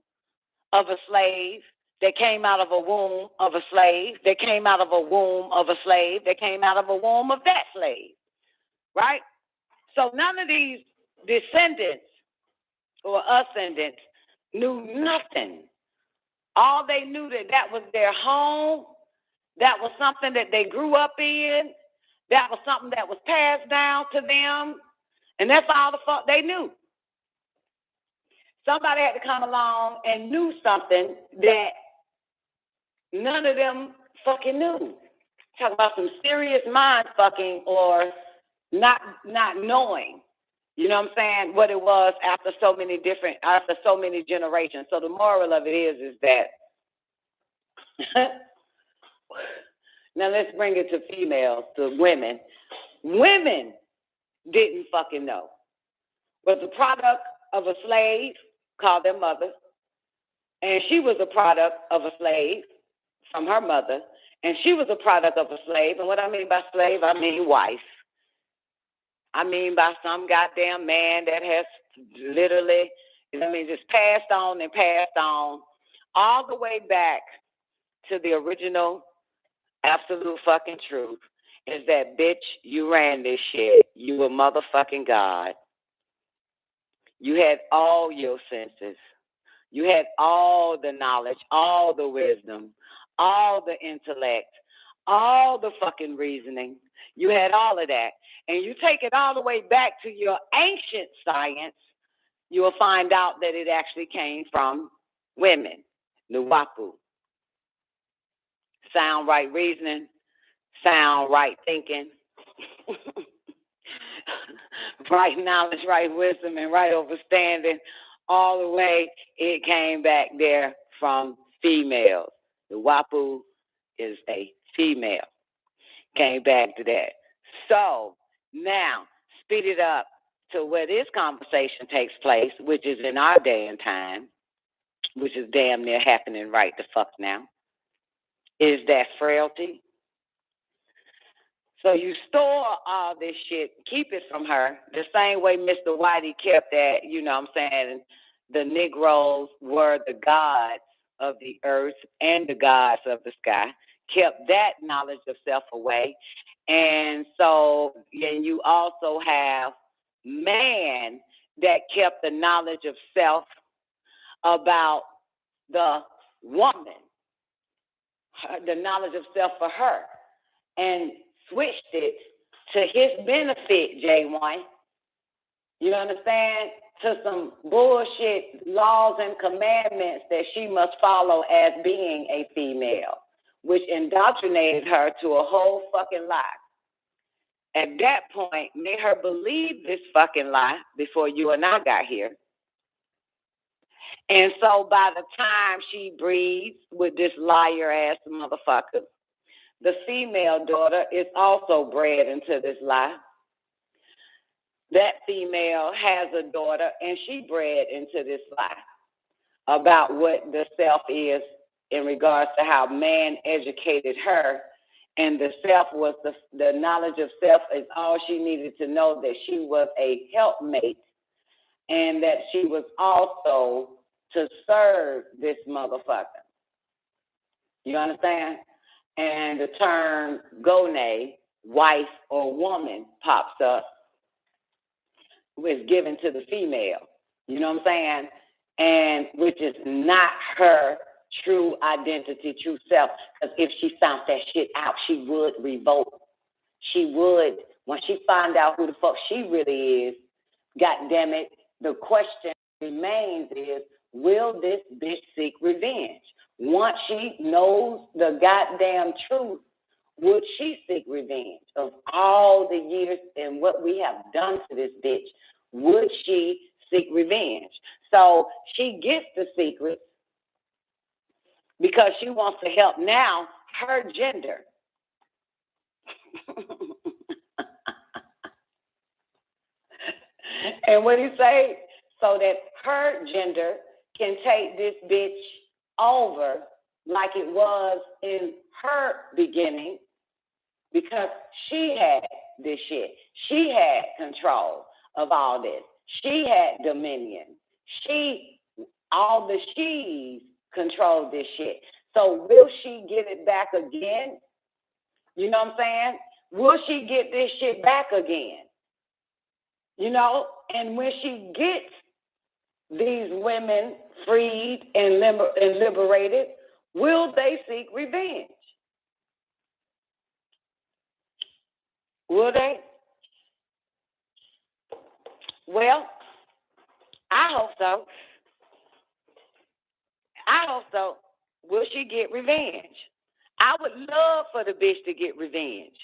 of a slave. They came out of a womb of a slave. They came out of a womb of a slave. They came out of a womb of that slave, right? So none of these descendants or ascendants knew nothing. All they knew that was their home. That was something that they grew up in. That was something that was passed down to them. And that's all the fuck they knew. Somebody had to come along and knew something that none of them fucking knew. Talk about some serious mind fucking or not knowing, you know what I'm saying, what it was after so many generations. So the moral of it is that now let's bring it to females, to women. Women didn't fucking know. Was a product of a slave called their mother, and she was a product of a slave from her mother, and she was a product of a slave. And what I mean by slave, I mean wife. I mean by some goddamn man that has literally, you know what I mean, just passed on and passed on all the way back to the original absolute fucking truth is that, bitch, you ran this shit. You were motherfucking God. You had all your senses. You had all the knowledge, all the wisdom, all the intellect, all the fucking reasoning. You had all of that. And you take it all the way back to your ancient science, you will find out that it actually came from women, Nuwapu. Sound right reasoning, sound right thinking, right knowledge, right wisdom, and right understanding. All the way it came back there from females. Nuwapu is a female. Came back to that. So now, speed it up to where this conversation takes place, which is in our day and time, which is damn near happening right the fuck now, is that frailty. So you store all this shit, keep it from her, the same way Mr. Whitey kept that, you know what I'm saying, the Negroes were the gods of the earth and the gods of the sky, kept that knowledge of self away. And so, and you also have man that kept the knowledge of self about the woman, the knowledge of self for her, and switched it to his benefit, J1. You understand? To some bullshit laws and commandments that she must follow as being a female, which indoctrinated her to a whole fucking lie. At that point, made her believe this fucking lie before you and I got here. And so by the time she breeds with this liar-ass motherfucker, the female daughter is also bred into this lie. that female has a daughter, and she bred into this lie about what the self is in regards to how man educated her, and the self was the knowledge of self is all she needed to know, that she was a helpmate, and that she was also to serve this motherfucker. You understand? And the term gone, wife or woman, pops up, was given to the female. You know what I'm saying? And which is not her true identity, true self. Because if she found that shit out, she would revolt. She would, when she find out who the fuck she really is, God damn it, the question remains is, will this bitch seek revenge? Once she knows the goddamn truth, would she seek revenge of all the years and what we have done to this bitch? Would she seek revenge? So she gets the secret because she wants to help now her gender. And what he say? So that her gender can take this bitch over like it was in her beginning, because she had this shit. She had control of all this. She had dominion. All the she's controlled this shit. So will she get it back again? You know what I'm saying? Will she get this shit back again? You know, and when she gets these women freed and liberated, will they seek revenge? Will they? Well, I hope so. I hope so. Will she get revenge? I would love for the bitch to get revenge.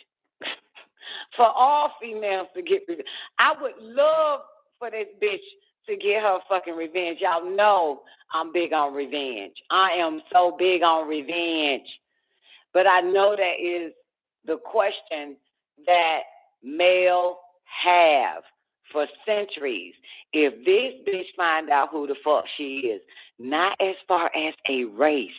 For all females to get revenge. I would love for this bitch to get her fucking revenge. Y'all know I'm big on revenge. I am so big on revenge. But I know that is the question that male have for centuries. If this bitch find out who the fuck she is, not as far as a race,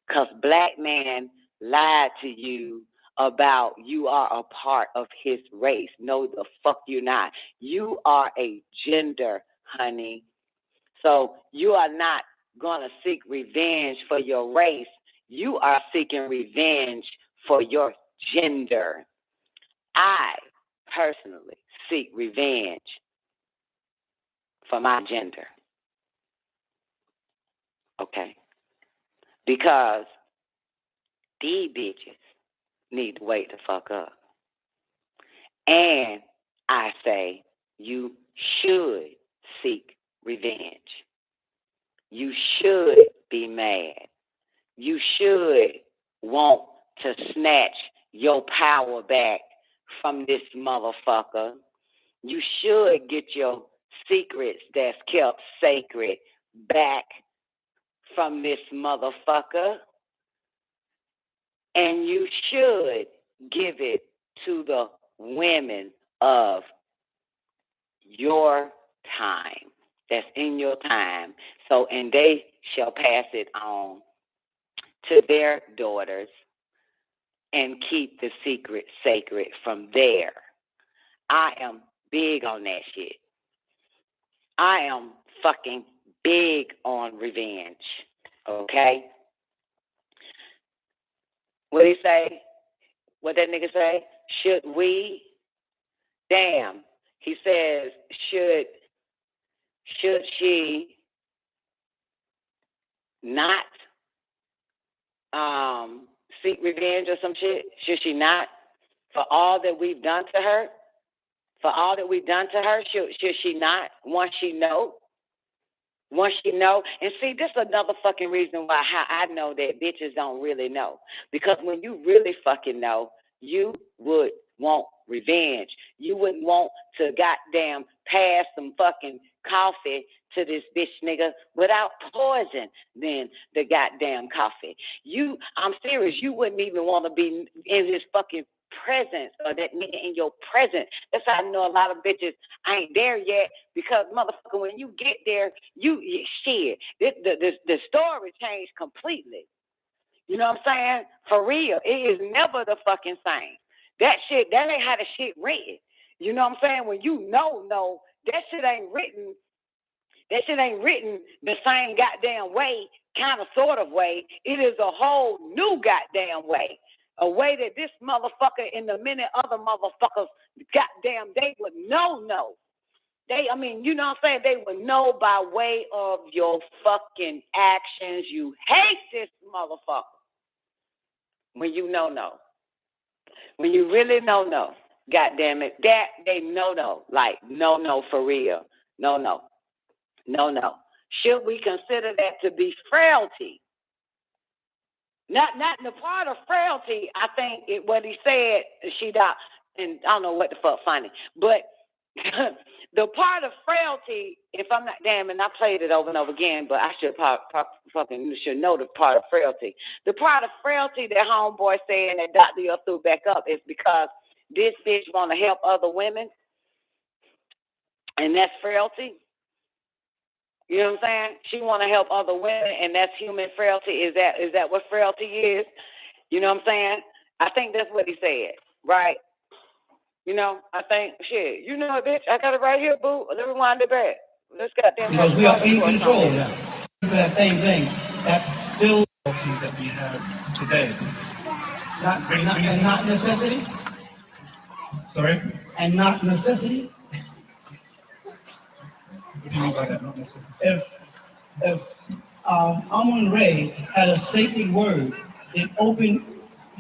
because black man lied to you about you are a part of his race. No, the fuck you're not. You are a gender, honey. So you are not going to seek revenge for your race. You are seeking revenge for your gender. I personally seek revenge for my gender. Okay? Because these bitches need to wake the fuck up. And I say you should seek revenge. You should be mad. You should want to snatch your power back from this motherfucker. You should get your secrets that's kept sacred back from this motherfucker. And you should give it to the women of your time, that's in your time. So, and they shall pass it on to their daughters and keep the secret sacred from there. I am big on that shit. I am fucking big on revenge, okay? What he say? What that nigga say? Should we? Damn. He says, should she not seek revenge or some shit? Should she not? For all that we've done to her? For all that we've done to her, should she not? Once she know? Once she know? And see, this is another fucking reason why how I know that bitches don't really know. Because when you really fucking know, you would want revenge. You wouldn't want to goddamn pass some fucking coffee to this bitch nigga without poison than the goddamn coffee. I'm serious. You wouldn't even want to be in his fucking presence or that nigga in your presence. That's how I know a lot of bitches ain't there yet, because motherfucker, when you get there, you shit. The story changed completely. You know what I'm saying? For real. It is never the fucking same. That ain't how the shit written. You know what I'm saying? When you know, that shit ain't written. That shit ain't written the same goddamn way, kind of sort of way. It is a whole new goddamn way. A way that this motherfucker and the many other motherfuckers, goddamn, they would know. You know what I'm saying? They would know by way of your fucking actions. You hate this motherfucker. When you know. When you really know. Goddamn it. That they know. Like, no, for real. No. Should we consider that to be frailty? Not the part of frailty. I think what he said, and I don't know what the fuck funny, but the part of frailty, if I'm not damn, and I played it over and over again, but I should should know the part of frailty. The part of frailty that homeboy said and that Dr. Yo threw back up is because this bitch want to help other women, and that's frailty. You know what I'm saying? She want to help other women, and that's human frailty. Is that what frailty is? You know what I'm saying? I think that's what he said, right? You know, I think, shit, you know it, bitch. I got it right here, boo. Let me wind it back. Let's goddamn. Because we are in control now. That same thing. That's still policies that we have today. Not necessity. Sorry? And not necessity. What do you mean by that? Not necessity. If Amun-Re had a sacred word, it opened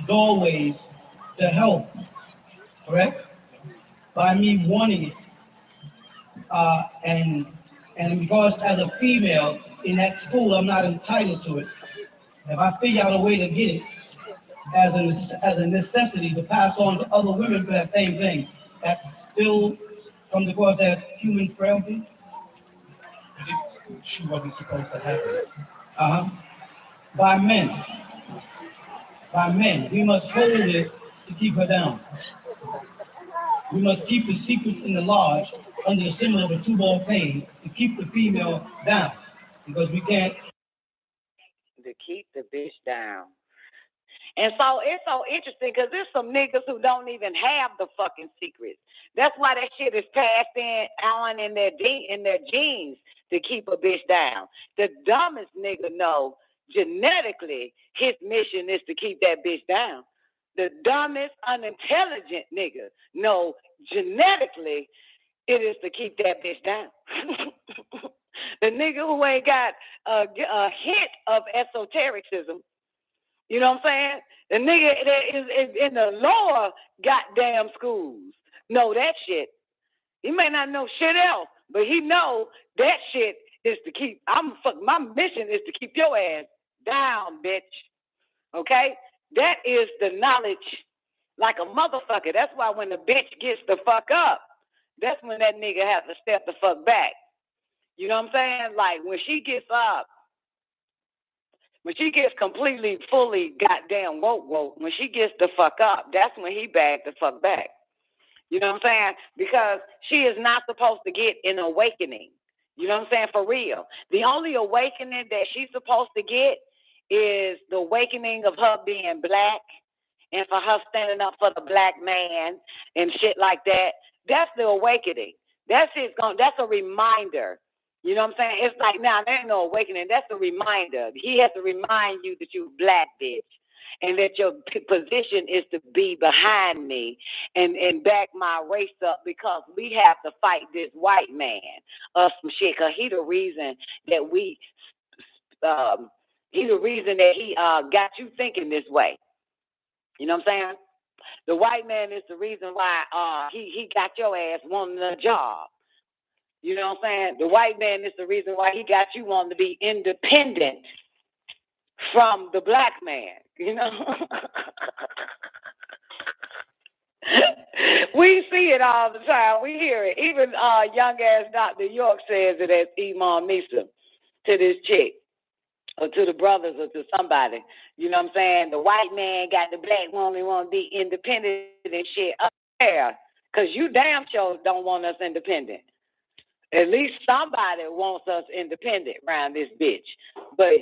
doorways to help, correct? By me wanting it. And because as a female in that school, I'm not entitled to it. If I figure out a way to get it as a necessity to pass on to other women for that same thing, that still comes across as human frailty. She wasn't supposed to have it. By men. We must hold this to keep her down. We must keep the secrets in the lodge under the symbol of a two-ball pain to keep the female down. Because we can't. To keep the bitch down. And so it's so interesting because there's some niggas who don't even have the fucking secrets. That's why that shit is passed on in their genes to keep a bitch down. The dumbest nigga know genetically his mission is to keep that bitch down. The dumbest, unintelligent nigga know genetically it is to keep that bitch down. The nigga who ain't got a hint of esotericism, you know what I'm saying? The nigga that is in the lower goddamn schools know that shit. He may not know shit else, but he know that shit is to keep. My mission is to keep your ass down, bitch. Okay? That is the knowledge like a motherfucker. That's why when the bitch gets the fuck up, that's when that nigga has to step the fuck back. You know what I'm saying? Like when she gets up, when she gets completely, fully goddamn woke, when she gets the fuck up, that's when he back the fuck back. You know what I'm saying? Because she is not supposed to get an awakening. You know what I'm saying? For real. The only awakening that she's supposed to get is the awakening of her being black and for her standing up for the black man and shit like that. That's the awakening. That's a reminder. You know what I'm saying? It's like, now there ain't no awakening. That's a reminder. He has to remind you that you're black, bitch, and that your position is to be behind me and back my race up because we have to fight this white man or some shit. Cause he the reason that he got you thinking this way. You know what I'm saying? The white man is the reason why he got your ass wanting a job. You know what I'm saying? The white man is the reason why he got you wanting to be independent from the black man. You know? We see it all the time. We hear it. Even young ass Dr. York says it as Imam Nisa to this chick or to the brothers or to somebody. You know what I'm saying? The white man got the black woman want to be independent and shit up there. Because you damn sure don't want us independent. At least somebody wants us independent around this bitch. But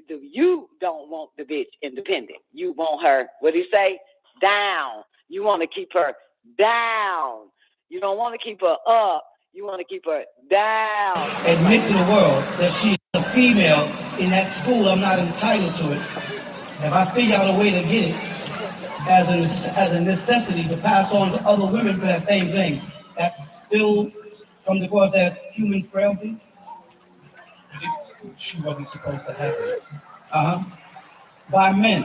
you don't want the bitch independent. You want her, what do you say? Down. You want to keep her down. You don't want to keep her up. You want to keep her down. Admit to the world that she is a female in that school. I'm not entitled to it. If I figure out a way to get it as a necessity to pass on to other women for that same thing, that still comes across as human frailty. She wasn't supposed to have it. By men.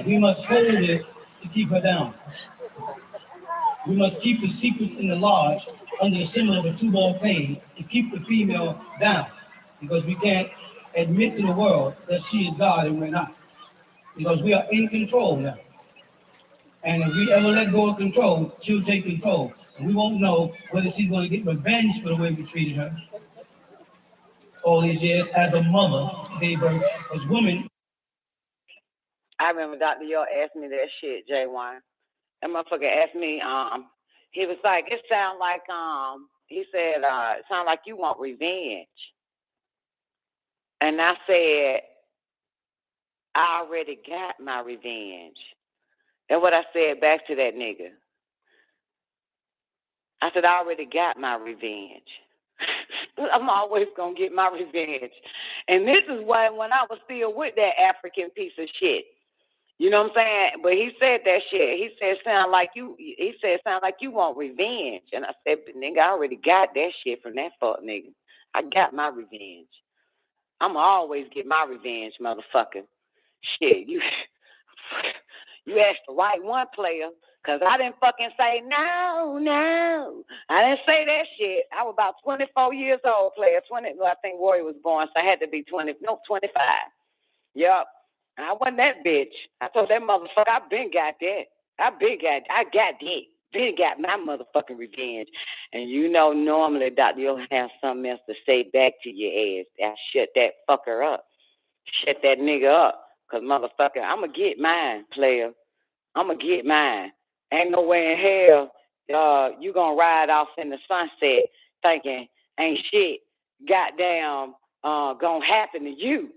We must hold this to keep her down. We must keep the secrets in the lodge under the symbol of a two-ball cane to keep the female down. Because we can't admit to the world that she is God and we're not. Because we are in control now. And if we ever let go of control, she'll take control. And we won't know whether she's going to get revenge for the way we treated her all these years as a mother gave birth as women. I remember Dr. York asked me that shit, J1. That motherfucker asked me, he was like, it sound like, he said, it sound like you want revenge. And I said, I already got my revenge. And what I said back to that nigga, I said, I already got my revenge. I'm always going to get my revenge. And this is why when I was still with that African piece of shit, you know what I'm saying? But he said that shit. He said, sound like you want revenge. And I said, but nigga, I already got that shit from that fuck nigga. I got my revenge. I'm always get my revenge, motherfucker. Shit, you asked the right one, player, because I didn't fucking say no. I didn't say that shit. I was about 24 years old, player. I think Warrior was born, so I had to be 25. Yup. I wasn't that bitch. I told that motherfucker, I got that. I got that. Been got my motherfucking revenge. And you know, normally, Doctor, you'll have something else to say back to your ass. I shut that fucker up. Shut that nigga up. Because, motherfucker, I'm going to get mine, player. I'm going to get mine. Ain't no way in hell you going to ride off in the sunset thinking ain't shit goddamn going to happen to you.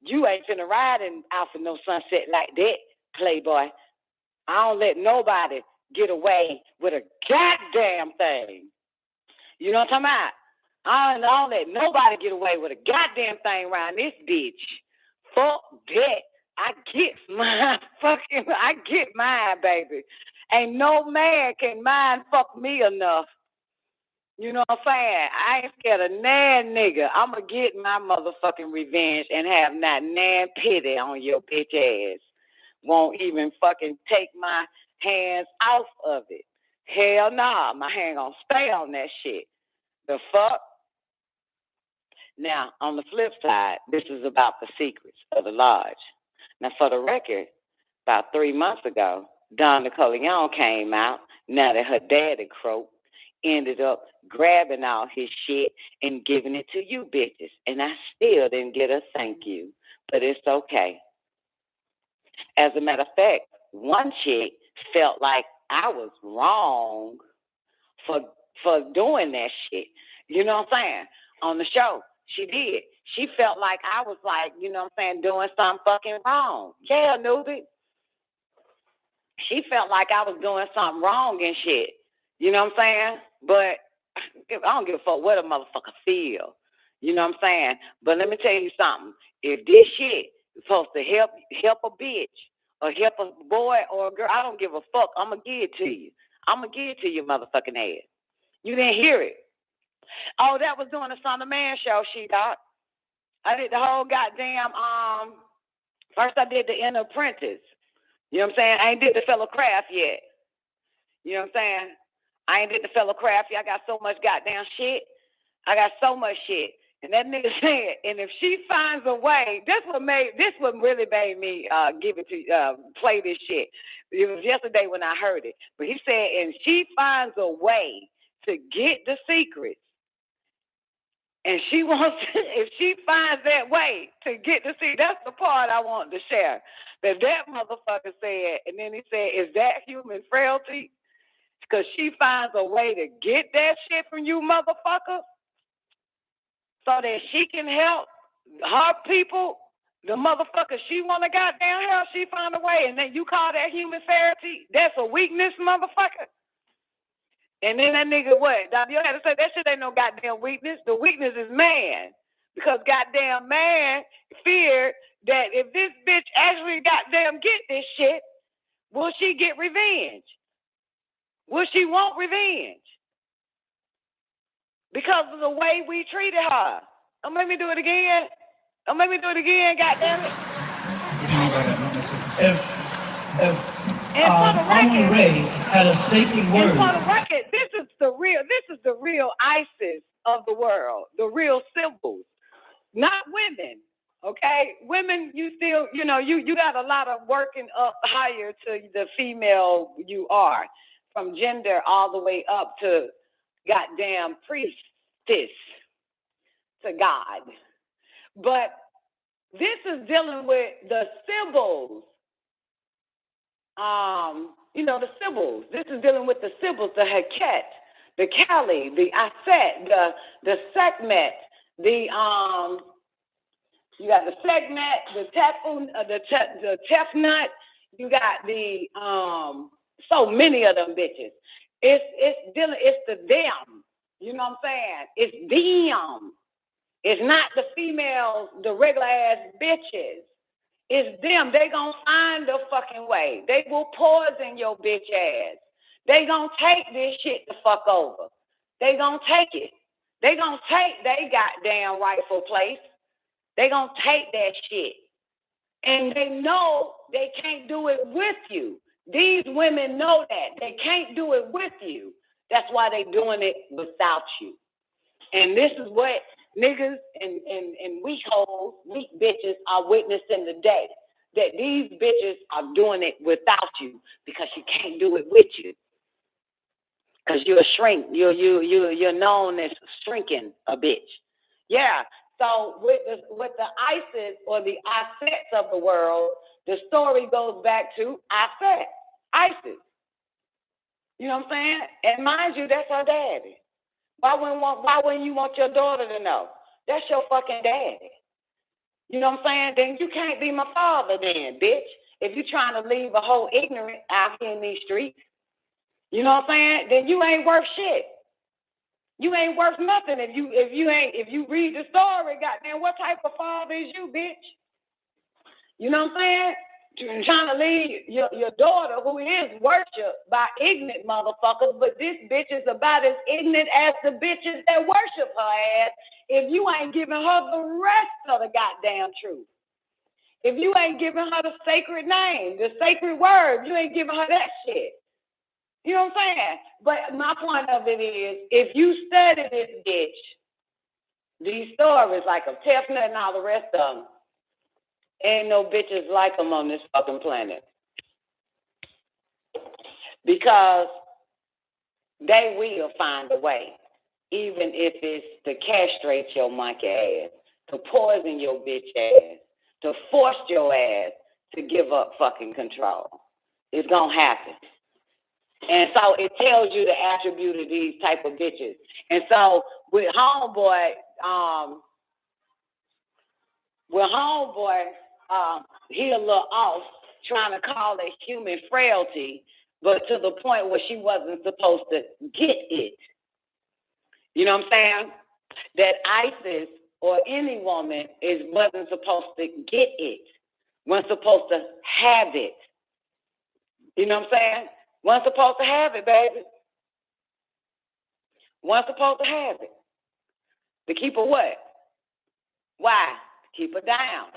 You ain't finna ride off in no sunset like that, playboy. I don't let nobody get away with a goddamn thing. You know what I'm talking about? I don't let nobody get away with a goddamn thing around this bitch. Fuck that. I get mine, baby. Ain't no man can mind fuck me enough. You know what I'm saying? I ain't scared of nan nigga. I'ma get my motherfucking revenge and have not nan pity on your bitch ass. Won't even fucking take my hands off of it. Hell nah, my hand gonna stay on that shit. The fuck? Now, on the flip side, this is about the secrets of the lodge. Now, for the record, about 3 months ago, Don Nicoleone came out, now that her daddy croaked, ended up grabbing all his shit and giving it to you bitches. And I still didn't get a thank you, but it's okay. As a matter of fact, one chick felt like I was wrong for doing that shit. You know what I'm saying? On the show, she did. She felt like I was like, you know what I'm saying, doing something fucking wrong. Yeah, newbie. She felt like I was doing something wrong and shit. You know what I'm saying? But I don't give a fuck what a motherfucker feel. You know what I'm saying? But let me tell you something. If this shit is supposed to help a bitch or help a boy or a girl, I don't give a fuck. I'm going to give it to you. I'm going to give it to your motherfucking ass. You didn't hear it. Oh, that was doing the Son of Man show, she thought. I did the whole goddamn, first I did the Inner Apprentice. You know what I'm saying? I ain't did the Fellow Craft yet. You know what I'm saying? I ain't did the Fellow Craft yet. I got so much goddamn shit. I got so much shit. And that nigga said, and if she finds a way, this what really made me play this shit. It was yesterday when I heard it. But he said, and she finds a way to get the secrets And she wants to, if she finds that way to get to see, that's the part I want to share. That motherfucker said, and then he said, is that human frailty? Because she finds a way to get that shit from you, motherfucker, so that she can help her people, the motherfucker she want to goddamn help, she find a way. And then you call that human frailty? That's a weakness, motherfucker. And then that nigga, what? You had to say that shit ain't no goddamn weakness. The weakness is man. Because goddamn man feared that if this bitch actually goddamn get this shit, will she get revenge? Will she want revenge? Because of the way we treated her. Don't make me do it again. Don't make me do it again, goddammit. Arnold Ray had a sacred word. And for the record, this is the real ISIS of the world, the real symbols, not women. Okay, women, you still, you got a lot of working up higher to the female you are, from gender all the way up to goddamn priestess to God. But this is dealing with the symbols. The symbols. This is dealing with the symbols, the Heket, the Kali, the Aset, the Sekhmet, you got the Sekhmet, the Tefnut, you got the so many of them bitches. It's the them. You know what I'm saying? It's them. It's not the females, the regular ass bitches. It's them. They gonna find the fucking way. They will poison your bitch ass. They gonna take this shit the fuck over. They gonna take it. They gonna take they goddamn rightful place. They gonna take that shit. And they know they can't do it with you. These women know that. They can't do it with you. That's why they doing it without you. And this is what niggas and weak hoes, weak bitches are witnessing today. That these bitches are doing it without you because you can't do it with you. Because you're a shrink. You're known as shrinking a bitch. Yeah. So with the ISIS or the Asets of the world, the story goes back to ISIS. You know what I'm saying? And mind you, that's her daddy. Why wouldn't you want your daughter to know? That's your fucking daddy. You know what I'm saying? Then you can't be my father then, bitch. If you're trying to leave a whole ignorant out here in these streets, you know what I'm saying? Then you ain't worth shit. You ain't worth nothing if you read the story, goddamn, what type of father is you, bitch? You know what I'm saying? You're trying to leave your daughter, who is worshipped by ignorant motherfuckers, but this bitch is about as ignorant as the bitches that worship her ass if you ain't giving her the rest of the goddamn truth. If you ain't giving her the sacred name, the sacred word, you ain't giving her that shit. You know what I'm saying? But my point of it is, if you study this bitch, these stories like of Tefnut and all the rest of them, ain't no bitches like them on this fucking planet. Because they will find a way, even if it's to castrate your monkey ass, to poison your bitch ass, to force your ass to give up fucking control. It's gonna happen. And so it tells you the attribute of these type of bitches. And so with homeboy, he a little off trying to call it human frailty, but to the point where she wasn't supposed to get it. You know what I'm saying? That ISIS or any woman wasn't supposed to get it. Wasn't supposed to have it. You know what I'm saying? Wasn't supposed to have it, baby. Wasn't supposed to have it. To keep her what? Why? Keep her down.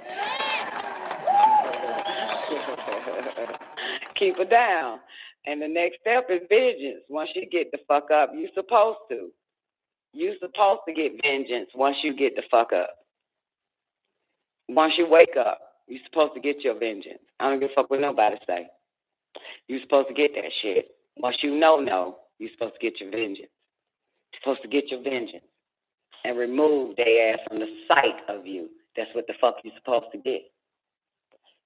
Keep her down. And the next step is vengeance. Once you get the fuck up, you're supposed to. You're supposed to get vengeance once you get the fuck up. Once you wake up, you're supposed to get your vengeance. I don't give a fuck what nobody say. You're supposed to get that shit. Once you know, you're supposed to get your vengeance. You're supposed to get your vengeance. and remove their ass from the sight of you. That's what the fuck you're supposed to get.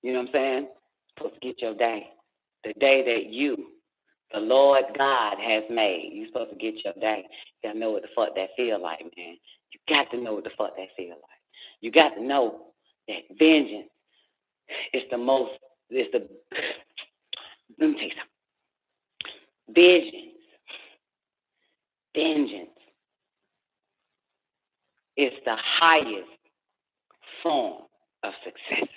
You know what I'm saying? Supposed to get your day. The day that you, the Lord God, has made. You're supposed to get your day. You gotta know what the fuck that feel like, man. You got to know what the fuck that feel like. You got to know that vengeance is the most, let me tell you something. Vengeance is the highest form of success.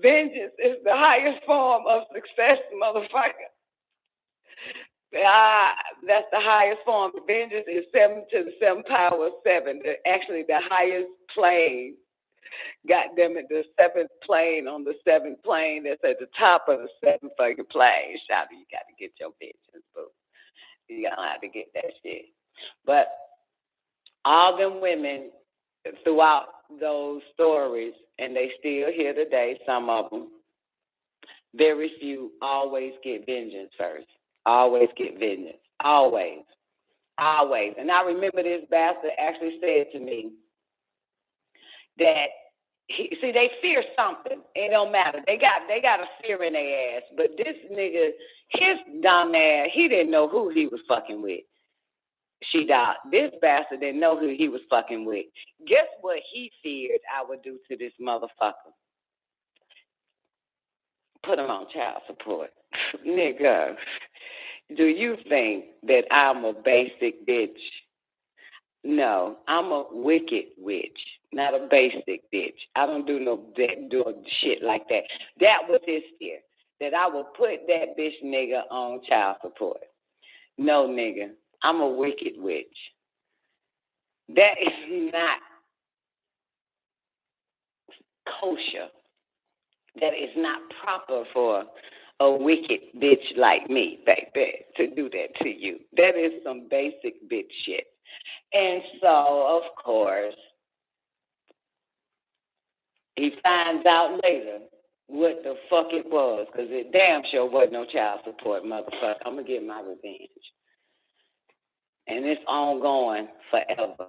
Vengeance is the highest form of success, motherfucker. That's the highest form. Vengeance is 7 to the 7 power 7. Actually, the highest plane. Goddamn it, the 7th plane on the 7th plane that's at the top of the 7th fucking plane. Shawty, you got to get your vengeance, boo. You gotta have to get that shit. But all them women throughout those stories, and they still here today, some of them, very few always get vengeance first. Always get vengeance. Always. Always. And I remember this bastard actually said to me that, they fear something. It don't matter. They got a fear in their ass. But this nigga, his dumb ass, he didn't know who he was fucking with. She died. This bastard didn't know who he was fucking with. Guess what he feared I would do to this motherfucker? Put him on child support. Nigga, do you think that I'm a basic bitch? No, I'm a wicked witch, not a basic bitch. I don't do no shit like that. That was his fear, that I would put that bitch nigga on child support. No, nigga, I'm a wicked witch. That is not kosher. That is not proper for a wicked bitch like me, baby, to do that to you. That is some basic bitch shit. And so, of course, he finds out later what the fuck it was, because it damn sure wasn't no child support, motherfucker. I'm going to get my revenge. And it's ongoing forever,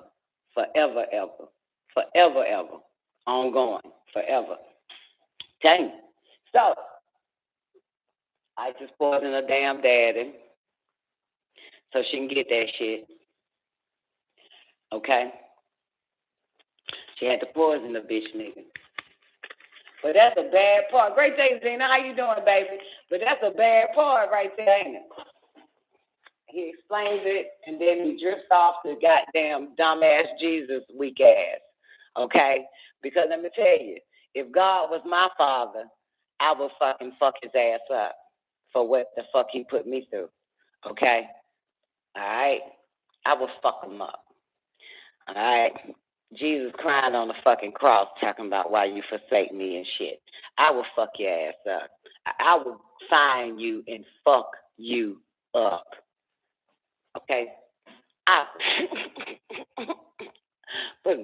forever, ever, forever, ever, ongoing, forever. Dang. So, I just poisoned her damn daddy so she can get that shit. Okay? She had to poison the bitch nigga. But that's a bad part. Great day, Zena. How you doing, baby? But that's a bad part right there, ain't it? He explains it, and then he drifts off to goddamn dumbass Jesus weak ass. Okay? Because let me tell you, if God was my father, I would fucking fuck his ass up for what the fuck he put me through. Okay? All right? I would fuck him up. All right? Jesus crying on the fucking cross talking about why you forsake me and shit. I will fuck your ass up. I will find you and fuck you up. Okay? But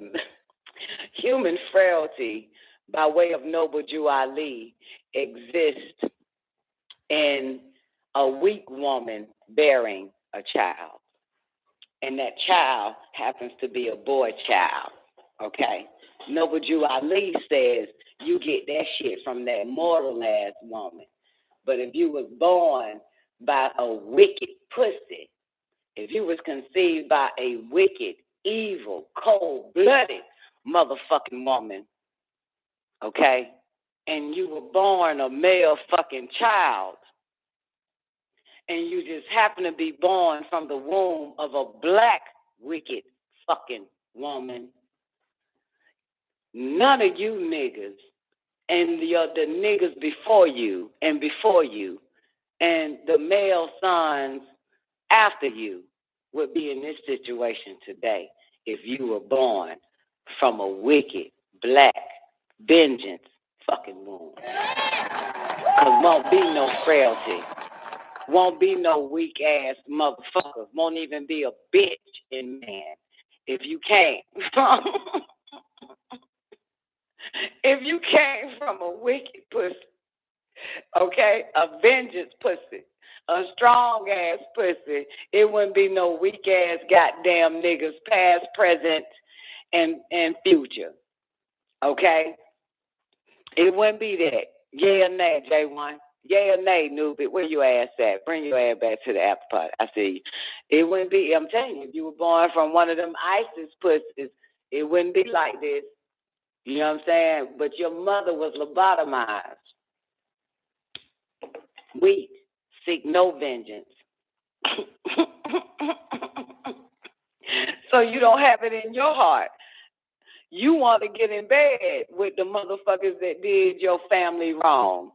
human frailty by way of Noble Jew Ali exists in a weak woman bearing a child. And that child happens to be a boy child, okay? Noble Jew Ali says you get that shit from that mortal-ass woman. But if you was born by a wicked pussy, if you was conceived by a wicked, evil, cold-blooded motherfucking woman, okay, and you were born a male fucking child, and you just happen to be born from the womb of a black, wicked fucking woman, none of you niggas and the niggas before you and the male sons after you would be in this situation today if you were born from a wicked, black, vengeance fucking womb. Because won't be no frailty. Won't be no weak-ass motherfuckers. Won't even be a bitch in man if you came from from a wicked pussy, okay? A vengeance pussy. A strong ass pussy. It wouldn't be no weak ass goddamn niggas, past, present, and future. Okay? It wouldn't be that. Yeah or nay, J1? Yeah or nay, newbie? Where your ass at? Bring your ass back to the after party. I see you. It wouldn't be, I'm telling you, if you were born from one of them ISIS pussies, it wouldn't be like this. You know what I'm saying? But your mother was lobotomized. Weak. Seek no vengeance. So you don't have it in your heart. You want to get in bed with the motherfuckers that did your family wrong.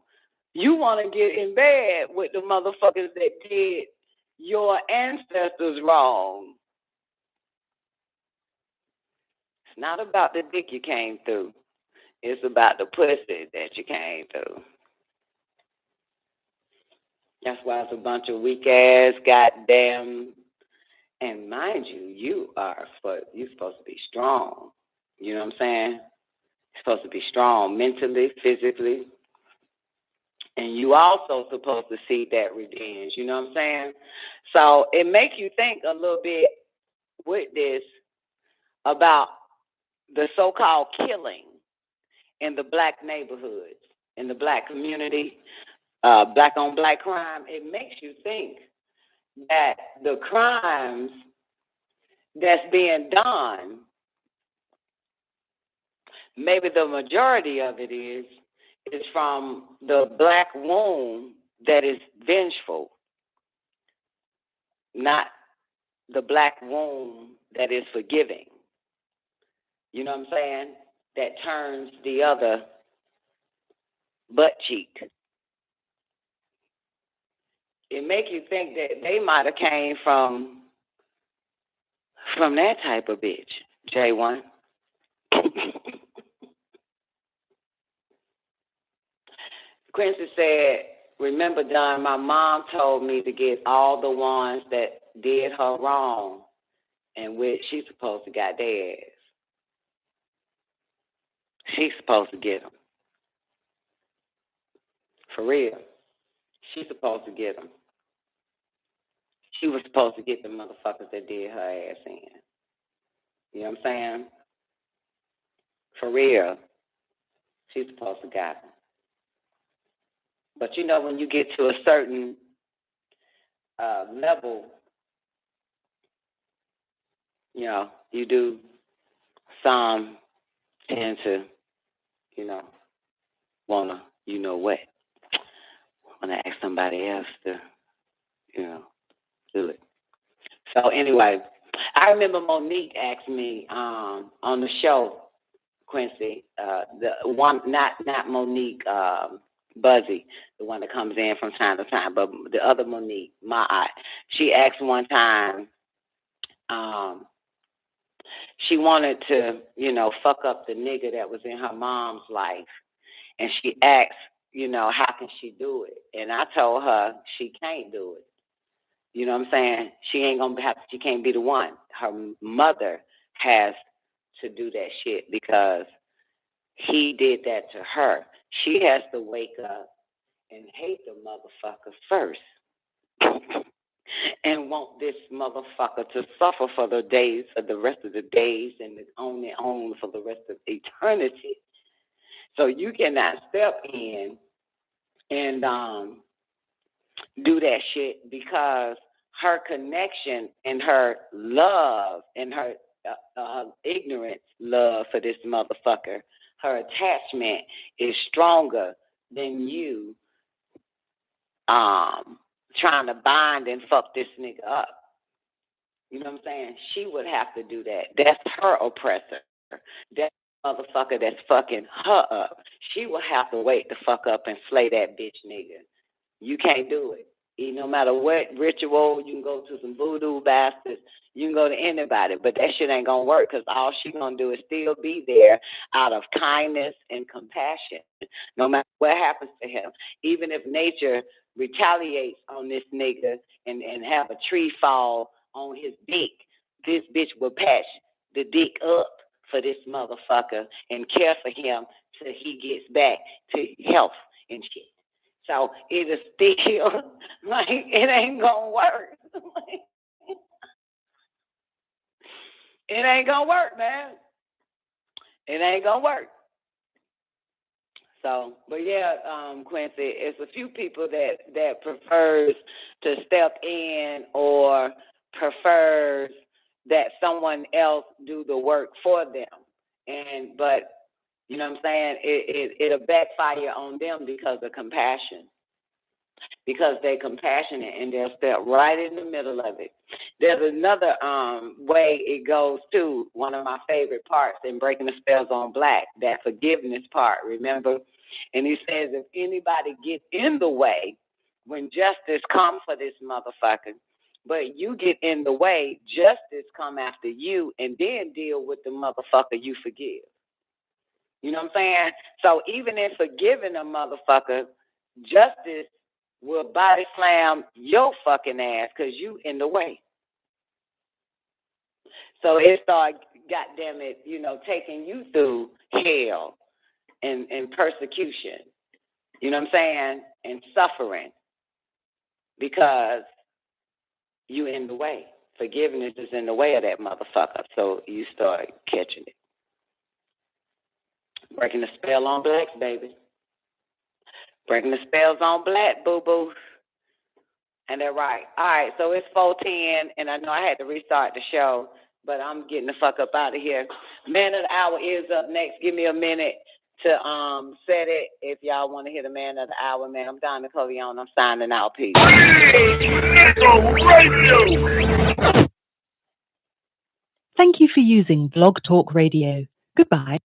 You want to get in bed with the motherfuckers that did your ancestors wrong. It's not about the dick you came through. It's about the pussy that you came through. That's why it's a bunch of weak ass goddamn. And mind you, you're supposed to be strong. You know what I'm saying? You're supposed to be strong mentally, physically. And you also supposed to seek that revenge. You know what I'm saying? So it makes you think a little bit with this about the so-called killing in the black neighborhoods, in the black community, black on black crime. It makes you think that the crimes that's being done, maybe the majority of it is from the black womb that is vengeful, not the black womb that is forgiving. You know what I'm saying? That turns the other butt cheek. It make you think that they might have came from that type of bitch, J1. Quincy said, remember, Don, my mom told me to get all the ones that did her wrong, and which she's supposed to got their ass. She's supposed to get them. For real. She's supposed to get them. She was supposed to get the motherfuckers that did her ass in. You know what I'm saying? For real. She's supposed to got them. But you know, when you get to a certain level, you know, you do some tend to, you know, wanna, you know what, wanna ask somebody else to, you know, do it. So anyway, I remember Monique asked me on the show, Quincy, the one, not Monique Buzzy, the one that comes in from time to time, but the other Monique, she asked one time, she wanted to, you know, fuck up the nigga that was in her mom's life. And she asked, you know, how can she do it? And I told her she can't do it. You know what I'm saying? She can't be the one. Her mother has to do that shit because he did that to her. She has to wake up and hate the motherfucker first. And want this motherfucker to suffer for the rest of the days and on for the rest of eternity. So you cannot step in and do that shit because her connection and her love and her ignorance love for this motherfucker, her attachment is stronger than you trying to bind and fuck this nigga up. You know what I'm saying? She would have to do that. That's her oppressor. That motherfucker that's fucking her up. She will have to wait the fuck up and slay that bitch nigga. You can't do it. No matter what ritual, you can go to some voodoo bastards, you can go to anybody, but that shit ain't gonna work because all she gonna do is still be there out of kindness and compassion, no matter what happens to him. Even if nature retaliates on this nigga and have a tree fall on his dick, this bitch will patch the dick up for this motherfucker and care for him till he gets back to health and shit. So it is still like it ain't gonna work. It ain't gonna work, man. It ain't gonna work. So, but yeah, Quincy, it's a few people that prefers to step in or prefers that someone else do the work for them. But you know what I'm saying? It'll backfire on them because of compassion. Because they're compassionate and they'll step right in the middle of it. There's another way it goes too, one of my favorite parts in Breaking the Spells on Black, that forgiveness part, remember? And he says if anybody gets in the way when justice comes for this motherfucker, but you get in the way, justice come after you and then deal with the motherfucker you forgive. You know what I'm saying? So even in forgiving a motherfucker, justice will body slam your fucking ass because you in the way. So it started, goddamn it, taking you through hell and persecution. You know what I'm saying? And suffering because you in the way. Forgiveness is in the way of that motherfucker. So you start catching it. Breaking the spell on blacks, baby. Breaking the spells on black, boo-boo. And they're right. All right, so it's 4:10, and I know I had to restart the show, but I'm getting the fuck up out of here. Man of the Hour is up next. Give me a minute to set it if y'all want to hear the Man of the Hour, man. I'm Don Nicoleone. I'm signing out. Peace. Thank you for using Blog Talk Radio. Goodbye.